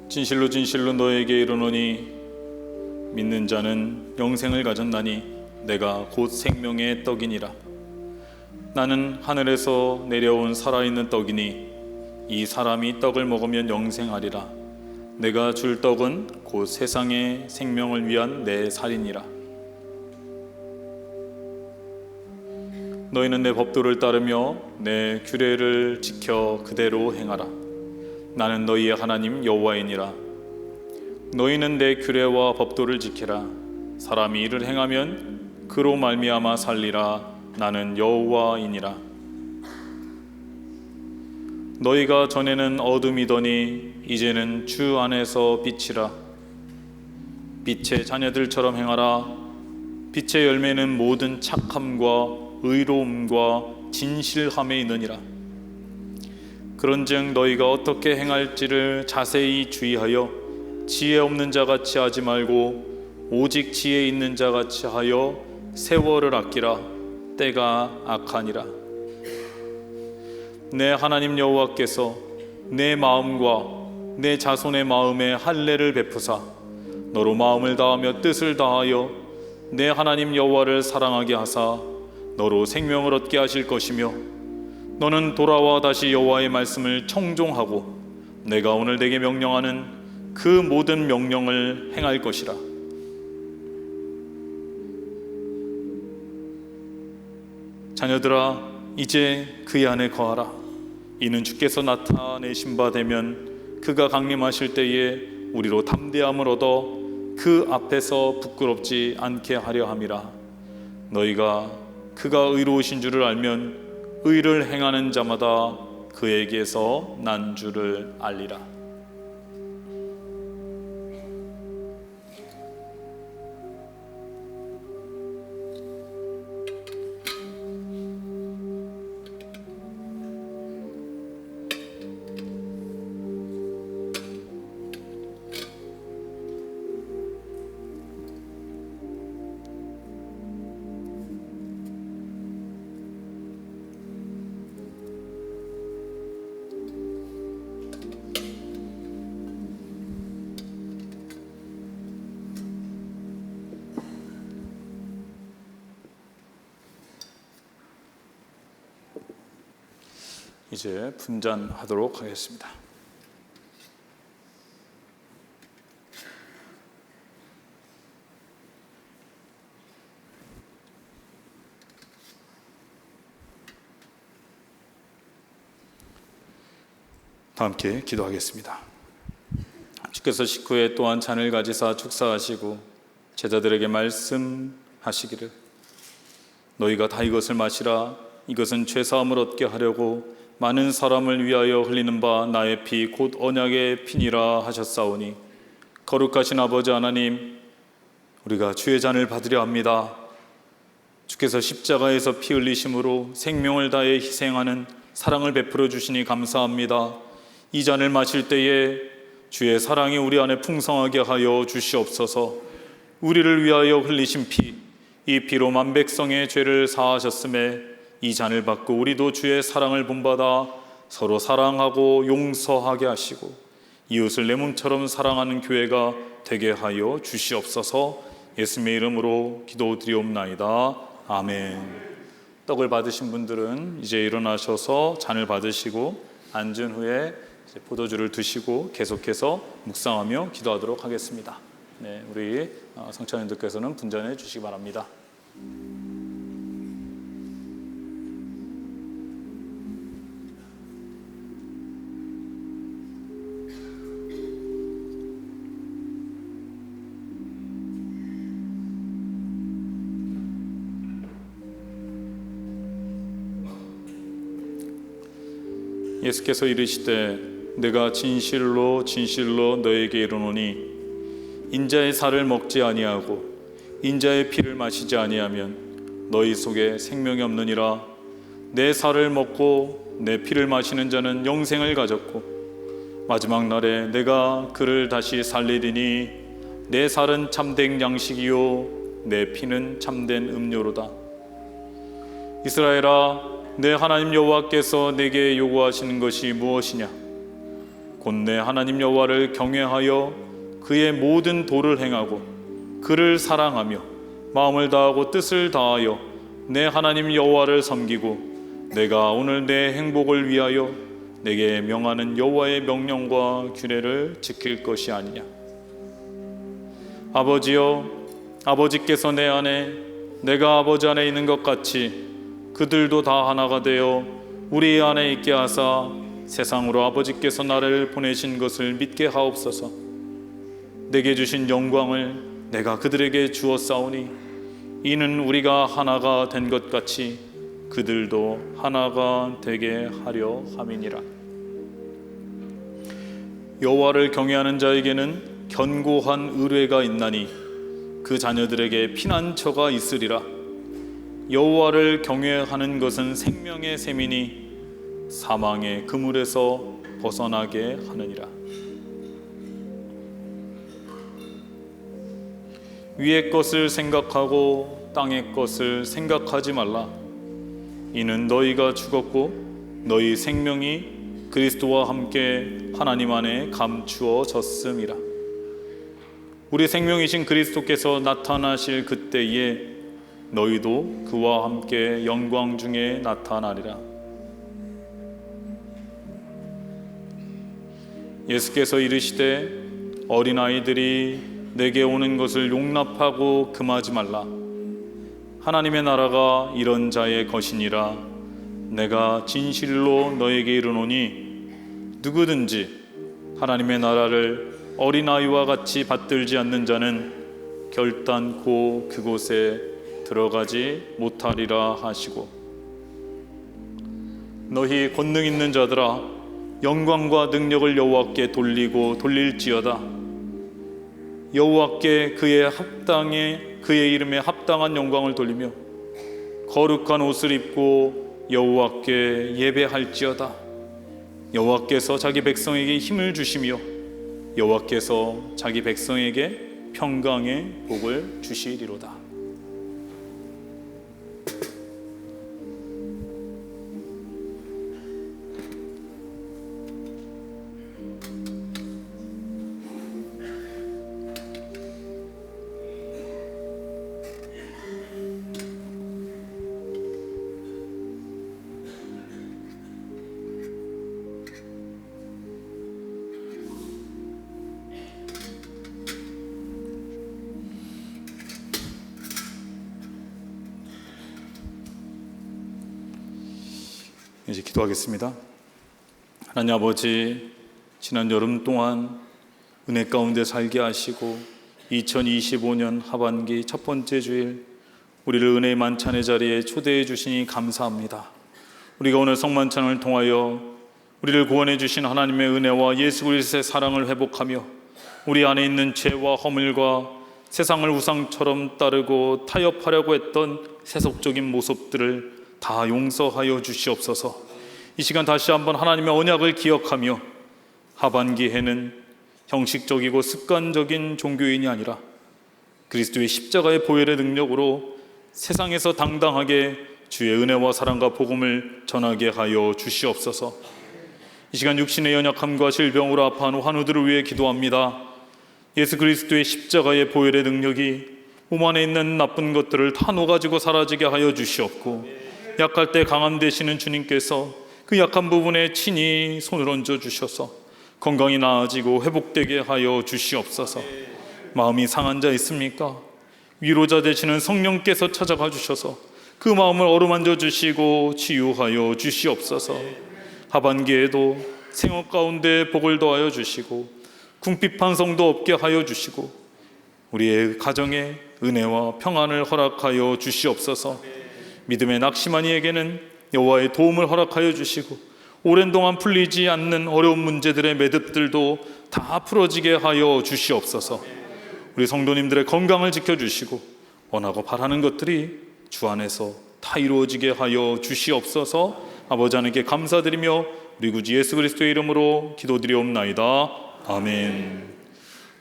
진실로 진실로 너에게 이르노니 믿는 자는 영생을 가졌나니 내가 곧 생명의 떡이니라. 나는 하늘에서 내려온 살아있는 떡이니 이 사람이 떡을 먹으면 영생하리라. 내가 줄 떡은 곧 세상의 생명을 위한 내 살이니라. 너희는 내 법도를 따르며 내 규례를 지켜 그대로 행하라. 나는 너희의 하나님 여호와이니라. 너희는 내 규례와 법도를 지키라. 사람이 이를 행하면 그로 말미암아 살리라. 나는 여호와이니라. 너희가 전에는 어둠이더니 이제는 주 안에서 빛이라. 빛의 자녀들처럼 행하라. 빛의 열매는 모든 착함과 의로움과 진실함에 있느니라. 그런즉 너희가 어떻게 행할지를 자세히 주의하여 지혜 없는 자같이 하지 말고 오직 지혜 있는 자같이 하여 세월을 아끼라. 때가 악하니라. 내 하나님 여호와께서 내 마음과 내 자손의 마음에 할례를 베푸사 너로 마음을 다하며 뜻을 다하여 내 하나님 여호와를 사랑하게 하사 너로 생명을 얻게 하실 것이며 너는 돌아와 다시 여호와의 말씀을 청종하고 내가 오늘 내게 명령하는 그 모든 명령을 행할 것이라. 자녀들아, 이제 그의 안에 거하라. 이는 주께서 나타내신 바 되면 그가 강림하실 때에 우리로 담대함을 얻어 그 앞에서 부끄럽지 않게 하려 함이라. 너희가 그가 의로우신 줄을 알면 의를 행하는 자마다 그에게서 난 줄을 알리라. 이제 분잔하도록 하겠습니다. 다 함께 기도하겠습니다. 주께서 식후에 또한 잔을 가지사 축사하시고 제자들에게 말씀하시기를 너희가 다 이것을 마시라. 이것은 죄사함을 얻게 하려고 많은 사람을 위하여 흘리는 바 나의 피 곧 언약의 피니라 하셨사오니 거룩하신 아버지 하나님, 우리가 주의 잔을 받으려 합니다. 주께서 십자가에서 피 흘리심으로 생명을 다해 희생하는 사랑을 베풀어 주시니 감사합니다. 이 잔을 마실 때에 주의 사랑이 우리 안에 풍성하게 하여 주시옵소서. 우리를 위하여 흘리신 피, 이 피로 만백성의 죄를 사하셨음에 이 잔을 받고 우리도 주의 사랑을 본받아 서로 사랑하고 용서하게 하시고 이웃을 내 몸처럼 사랑하는 교회가 되게 하여 주시옵소서. 예수님의 이름으로 기도드리옵나이다. 아멘. 떡을 받으신 분들은 이제 일어나셔서 잔을 받으시고 앉은 후에 이제 포도주를 드시고 계속해서 묵상하며 기도하도록 하겠습니다. 네, 우리 성찬님들께서는 분전해 주시기 바랍니다. 예수께서 이르시되 내가 진실로 진실로 너에게 이르노니 인자의 살을 먹지 아니하고 인자의 피를 마시지 아니하면 너희 속에 생명이 없느니라. 내 살을 먹고 내 피를 마시는 자는 영생을 가졌고 마지막 날에 내가 그를 다시 살리리니 내 살은 참된 양식이요 내 피는 참된 음료로다. 이스라엘아, 내 하나님 여호와께서 내게 요구하시는 것이 무엇이냐? 곧 내 하나님 여호와를 경외하여 그의 모든 도를 행하고 그를 사랑하며 마음을 다하고 뜻을 다하여 내 하나님 여호와를 섬기고 내가 오늘 내 행복을 위하여 내게 명하는 여호와의 명령과 규례를 지킬 것이 아니냐? 아버지여, 아버지께서 내 안에 내가 아버지 안에 있는 것 같이 그들도 다 하나가 되어 우리 안에 있게 하사 세상으로 아버지께서 나를 보내신 것을 믿게 하옵소서. 내게 주신 영광을 내가 그들에게 주었사오니 이는 우리가 하나가 된 것 같이 그들도 하나가 되게 하려 함이니라. 여호와를 경외하는 자에게는 견고한 의뢰가 있나니 그 자녀들에게 피난처가 있으리라. 여호와를 경외하는 것은 생명의 셈이니 사망의 그물에서 벗어나게 하느니라. 위의 것을 생각하고 땅의 것을 생각하지 말라. 이는 너희가 죽었고 너희 생명이 그리스도와 함께 하나님 안에 감추어졌음이라. 우리 생명이신 그리스도께서 나타나실 그때에 너희도 그와 함께 영광 중에 나타나리라. 예수께서 이르시되 어린아이들이 내게 오는 것을 용납하고 금하지 말라. 하나님의 나라가 이런 자의 것이니라. 내가 진실로 너에게 이르노니 누구든지 하나님의 나라를 어린아이와 같이 받들지 않는 자는 결단코 그곳에 들어가지 못하리라 하시고, 너희 권능 있는 자들아 영광과 능력을 여호와께 돌리고 돌릴지어다. 여호와께 그의 이름에 합당한 영광을 돌리며 거룩한 옷을 입고 여호와께 예배할지어다. 여호와께서 자기 백성에게 힘을 주시며 여호와께서 자기 백성에게 평강의 복을 주시리로다. 이제 기도하겠습니다. 하나님 아버지, 지난 여름 동안 은혜 가운데 살게 하시고 2025년 하반기 첫 번째 주일 우리를 은혜의 만찬의 자리에 초대해 주시니 감사합니다. 우리가 오늘 성만찬을 통하여 우리를 구원해 주신 하나님의 은혜와 예수 그리스도의 사랑을 회복하며 우리 안에 있는 죄와 허물과 세상을 우상처럼 따르고 타협하려고 했던 세속적인 모습들을 다 용서하여 주시옵소서. 이 시간 다시 한번 하나님의 언약을 기억하며 하반기에는 형식적이고 습관적인 종교인이 아니라 그리스도의 십자가의 보혈의 능력으로 세상에서 당당하게 주의 은혜와 사랑과 복음을 전하게 하여 주시옵소서. 이 시간 육신의 연약함과 질병으로 아파하는 환우들을 위해 기도합니다. 예수 그리스도의 십자가의 보혈의 능력이 몸 안에 있는 나쁜 것들을 다 녹아지고 사라지게 하여 주시옵고, 약할 때 강함 되시는 주님께서 그 약한 부분에 친히 손을 얹어 주셔서 건강이 나아지고 회복되게 하여 주시옵소서. 마음이 상한 자 있습니까? 위로자 되시는 성령께서 찾아가 주셔서 그 마음을 어루만져 주시고 치유하여 주시옵소서. 하반기에도 생업 가운데 복을 더하여 주시고 궁핍한 성도 없게 하여 주시고 우리의 가정에 은혜와 평안을 허락하여 주시옵소서. 믿음에 낙심한 이에게는 여호와의 도움을 허락하여 주시고 오랜 동안 풀리지 않는 어려운 문제들의 매듭들도 다 풀어지게 하여 주시옵소서. 우리 성도님들의 건강을 지켜주시고 원하고 바라는 것들이 주 안에서 다 이루어지게 하여 주시옵소서. 아버지 하나님께 감사드리며 우리 구주 예수 그리스도의 이름으로 기도드리옵나이다. 아멘.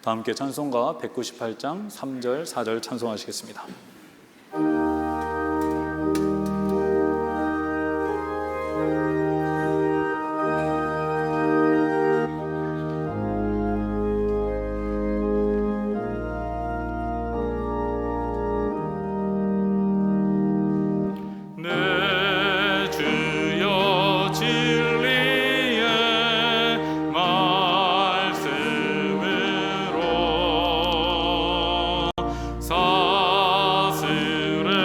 다 함께 찬송가 198장 3절 4절 찬송하시겠습니다. 사슬에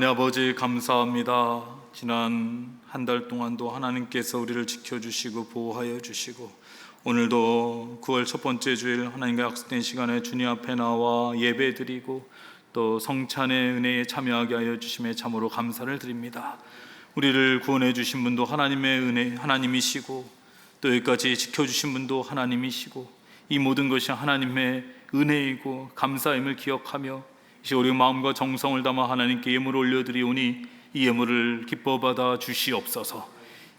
아버지 감사합니다. 지난 한 달 동안도 하나님께서 우리를 지켜주시고 보호하여 주시고 오늘도 9월 첫 번째 주일 하나님과 약속된 시간에 주님 앞에 나와 예배드리고 또 성찬의 은혜에 참여하게 하여 주심에 참으로 감사를 드립니다. 우리를 구원해 주신 분도 하나님의 은혜 하나님이시고 또 여기까지 지켜주신 분도 하나님이시고 이 모든 것이 하나님의 은혜이고 감사임을 기억하며 이제 우리 마음과 정성을 담아 하나님께 예물을 올려드리오니 이 예물을 기뻐 받아 주시옵소서.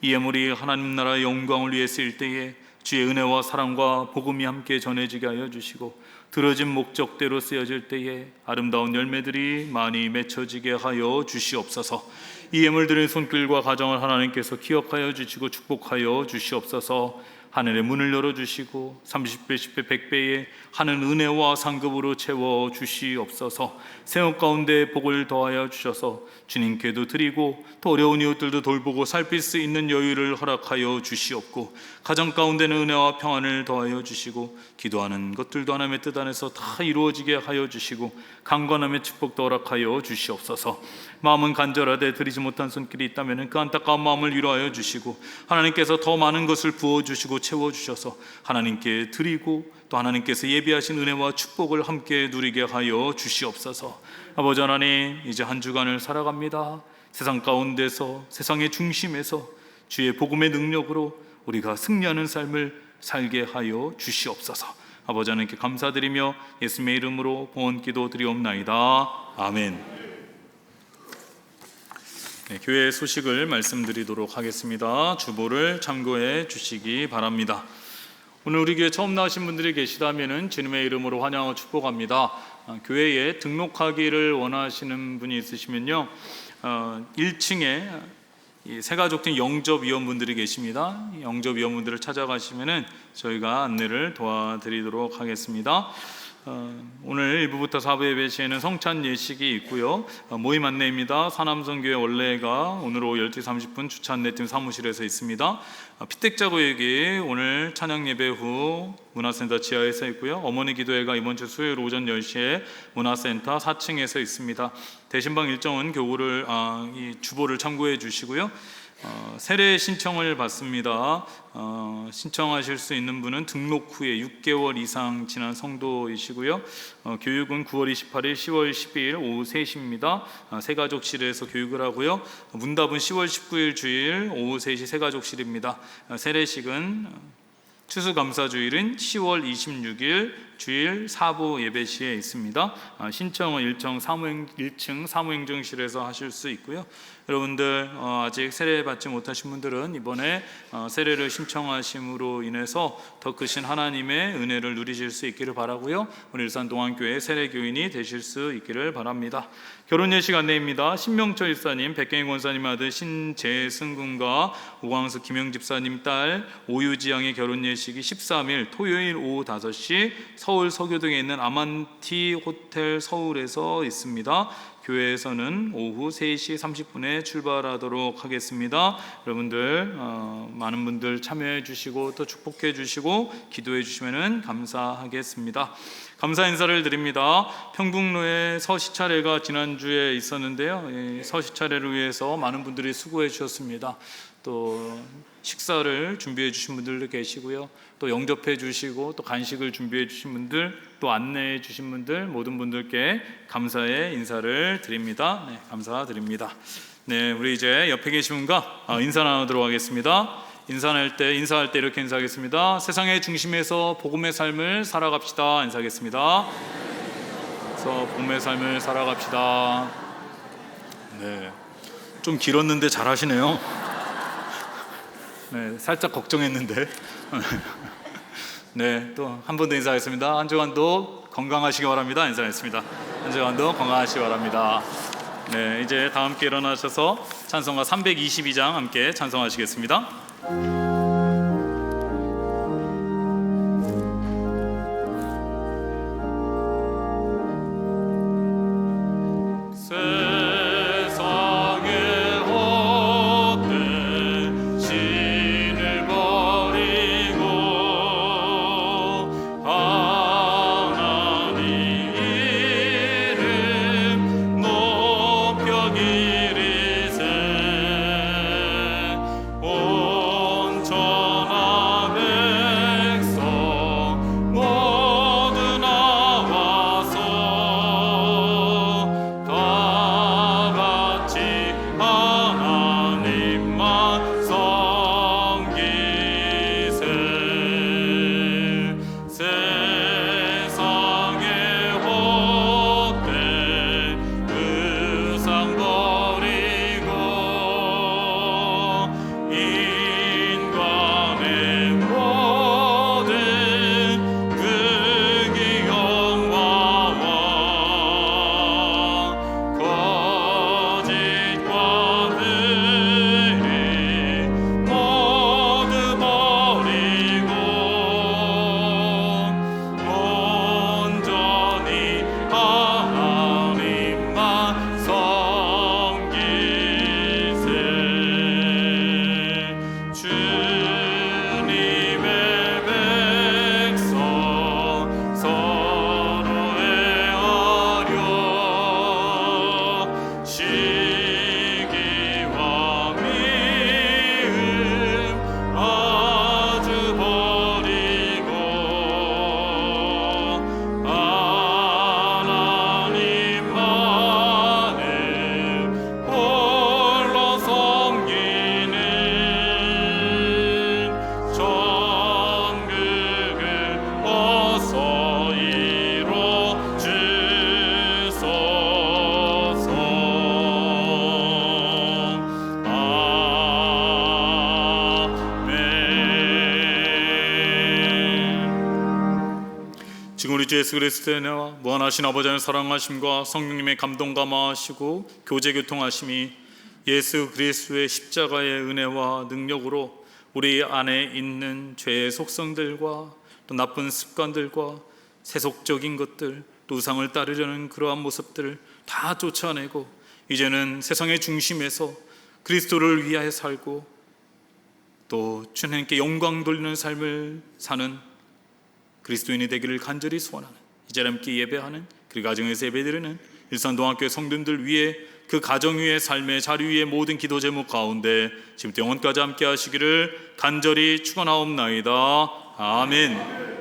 이 예물이 하나님 나라의 영광을 위해 쓰일 때에 주의 은혜와 사랑과 복음이 함께 전해지게 하여 주시고 들어진 목적대로 쓰여질 때에 아름다운 열매들이 많이 맺혀지게 하여 주시옵소서. 이 예물 드린 손길과 가정을 하나님께서 기억하여 주시고 축복하여 주시옵소서. 하늘의 문을 열어주시고 30배, 10배, 100배의 하늘 은혜와 상급으로 채워 주시옵소서. 생업 가운데 복을 더하여 주셔서 주님께도 드리고 또 어려운 이웃들도 돌보고 살필 수 있는 여유를 허락하여 주시옵고 가정 가운데는 은혜와 평안을 더하여 주시고 기도하는 것들도 하나님의 뜻 안에서 다 이루어지게 하여 주시고 강건함의 축복도 허락하여 주시옵소서. 마음은 간절하되 드리지 못한 손길이 있다면 그 안타까운 마음을 위로하여 주시고 하나님께서 더 많은 것을 부어주시고 채워주셔서 하나님께 드리고 또 하나님께서 예비하신 은혜와 축복을 함께 누리게 하여 주시옵소서. 아버지 하나님, 이제 한 주간을 살아갑니다. 세상 가운데서 세상의 중심에서 주의 복음의 능력으로 우리가 승리하는 삶을 살게 하여 주시옵소서. 아버지 하나님께 감사드리며 예수님의 이름으로 봉헌기도 드리옵나이다. 아멘. 네, 교회 소식을 말씀드리도록 하겠습니다. 주보를 참고해 주시기 바랍니다. 오늘 우리 교회 처음 나오신 분들이 계시다면 주님의 이름으로 환영하고 축복합니다. 교회에 등록하기를 원하시는 분이 있으시면요, 1층에 새가족팀 영접위원분들이 계십니다. 영접위원분들을 찾아가시면 저희가 안내를 도와드리도록 하겠습니다. 오늘 1부부터 4부 예배 시에는 성찬 예식이 있고요. 모임 안내입니다. 사남성교회 원래가 오늘 오후 12시 30분 주차 안내팀 사무실에서 있습니다. 피택자구역이 오늘 찬양 예배 후 문화센터 지하에서 있고요. 어머니 기도회가 이번 주 수요일 오전 10시에 문화센터 4층에서 있습니다. 대신방 일정은 교우를 이 주보를 참고해 주시고요. 세례 신청을 받습니다. 신청하실 수 있는 분은 등록 후에 6개월 이상 지난 성도이시고요. 교육은 9월 28일, 10월 12일 오후 3시입니다. 새가족실에서 교육을 하고요. 문답은 10월 19일 주일 오후 3시 새가족실입니다. 세례식은 추수감사주일은 10월 26일 주일 4부 예배 시에 있습니다. 신청은 1층 사무행정실에서 하실 수 있고요. 여러분들 아직 세례 받지 못하신 분들은 이번에 세례를 신청하심으로 인해서 더 크신 하나님의 은혜를 누리실 수 있기를 바라고요. 우리 일산동안교회 세례교인이 되실 수 있기를 바랍니다. 결혼예식 안내입니다. 신명철 집사님, 백경희 권사님 아들 신재승 군과 오광수 김영집사님 딸 오유지 양의 결혼예식이 13일 토요일 오후 5시 서울 서교동에 있는 아만티 호텔 서울에서 있습니다. 교회에서는 오후 3시 30분에 출발하도록 하겠습니다. 여러분들 많은 분들 참여해 주시고 또 축복해 주시고 기도해 주시면 감사하겠습니다. 감사 인사를 드립니다. 평북로에 서시 차례가 지난주에 있었는데요. 서시 차례를 위해서 많은 분들이 수고해 주셨습니다. 또 식사를 준비해 주신 분들도 계시고요. 또 영접해 주시고 또 간식을 준비해 주신 분들, 또 안내해 주신 분들, 모든 분들께 감사의 인사를 드립니다. 네, 감사드립니다. 네, 우리 이제 옆에 계신 분과 인사 나누도록 하겠습니다. 인사할 때 이렇게 인사하겠습니다. 세상의 중심에서 복음의 삶을 살아갑시다. 인사하겠습니다. 그래서 복음의 삶을 살아갑시다. 네, 좀 길었는데 잘하시네요. 네, 살짝 걱정했는데. 네, 또 한 번 더 인사하겠습니다. 한 주간도 건강하시기 바랍니다. 인사했습니다. 한 주간도 건강하시기 바랍니다. 네, 이제 다 함께 일어나셔서 찬송가 322장 함께 찬송하시겠습니다. 하나님 이름 높여기 주 예수 그리스도의 은혜와 무한하신 아버지의 사랑하심과 성령님의 감동 감화하시고 교제 교통하심이 예수 그리스도의 십자가의 은혜와 능력으로 우리 안에 있는 죄의 속성들과 또 나쁜 습관들과 세속적인 것들, 또 우상을 따르려는 그러한 모습들을 다 쫓아내고 이제는 세상의 중심에서 그리스도를 위하여 살고 또 주님께 영광 돌리는 삶을 사는 그리스도인이 되기를 간절히 소원하는, 이제 함께 예배하는, 그리고 가정에서 예배드리는 일산동학교의 성도님들 위해 그 가정 위의 삶의 자리 위의 모든 기도 제목 가운데 지금부터 영원까지 함께 하시기를 간절히 축원하옵나이다. 아멘.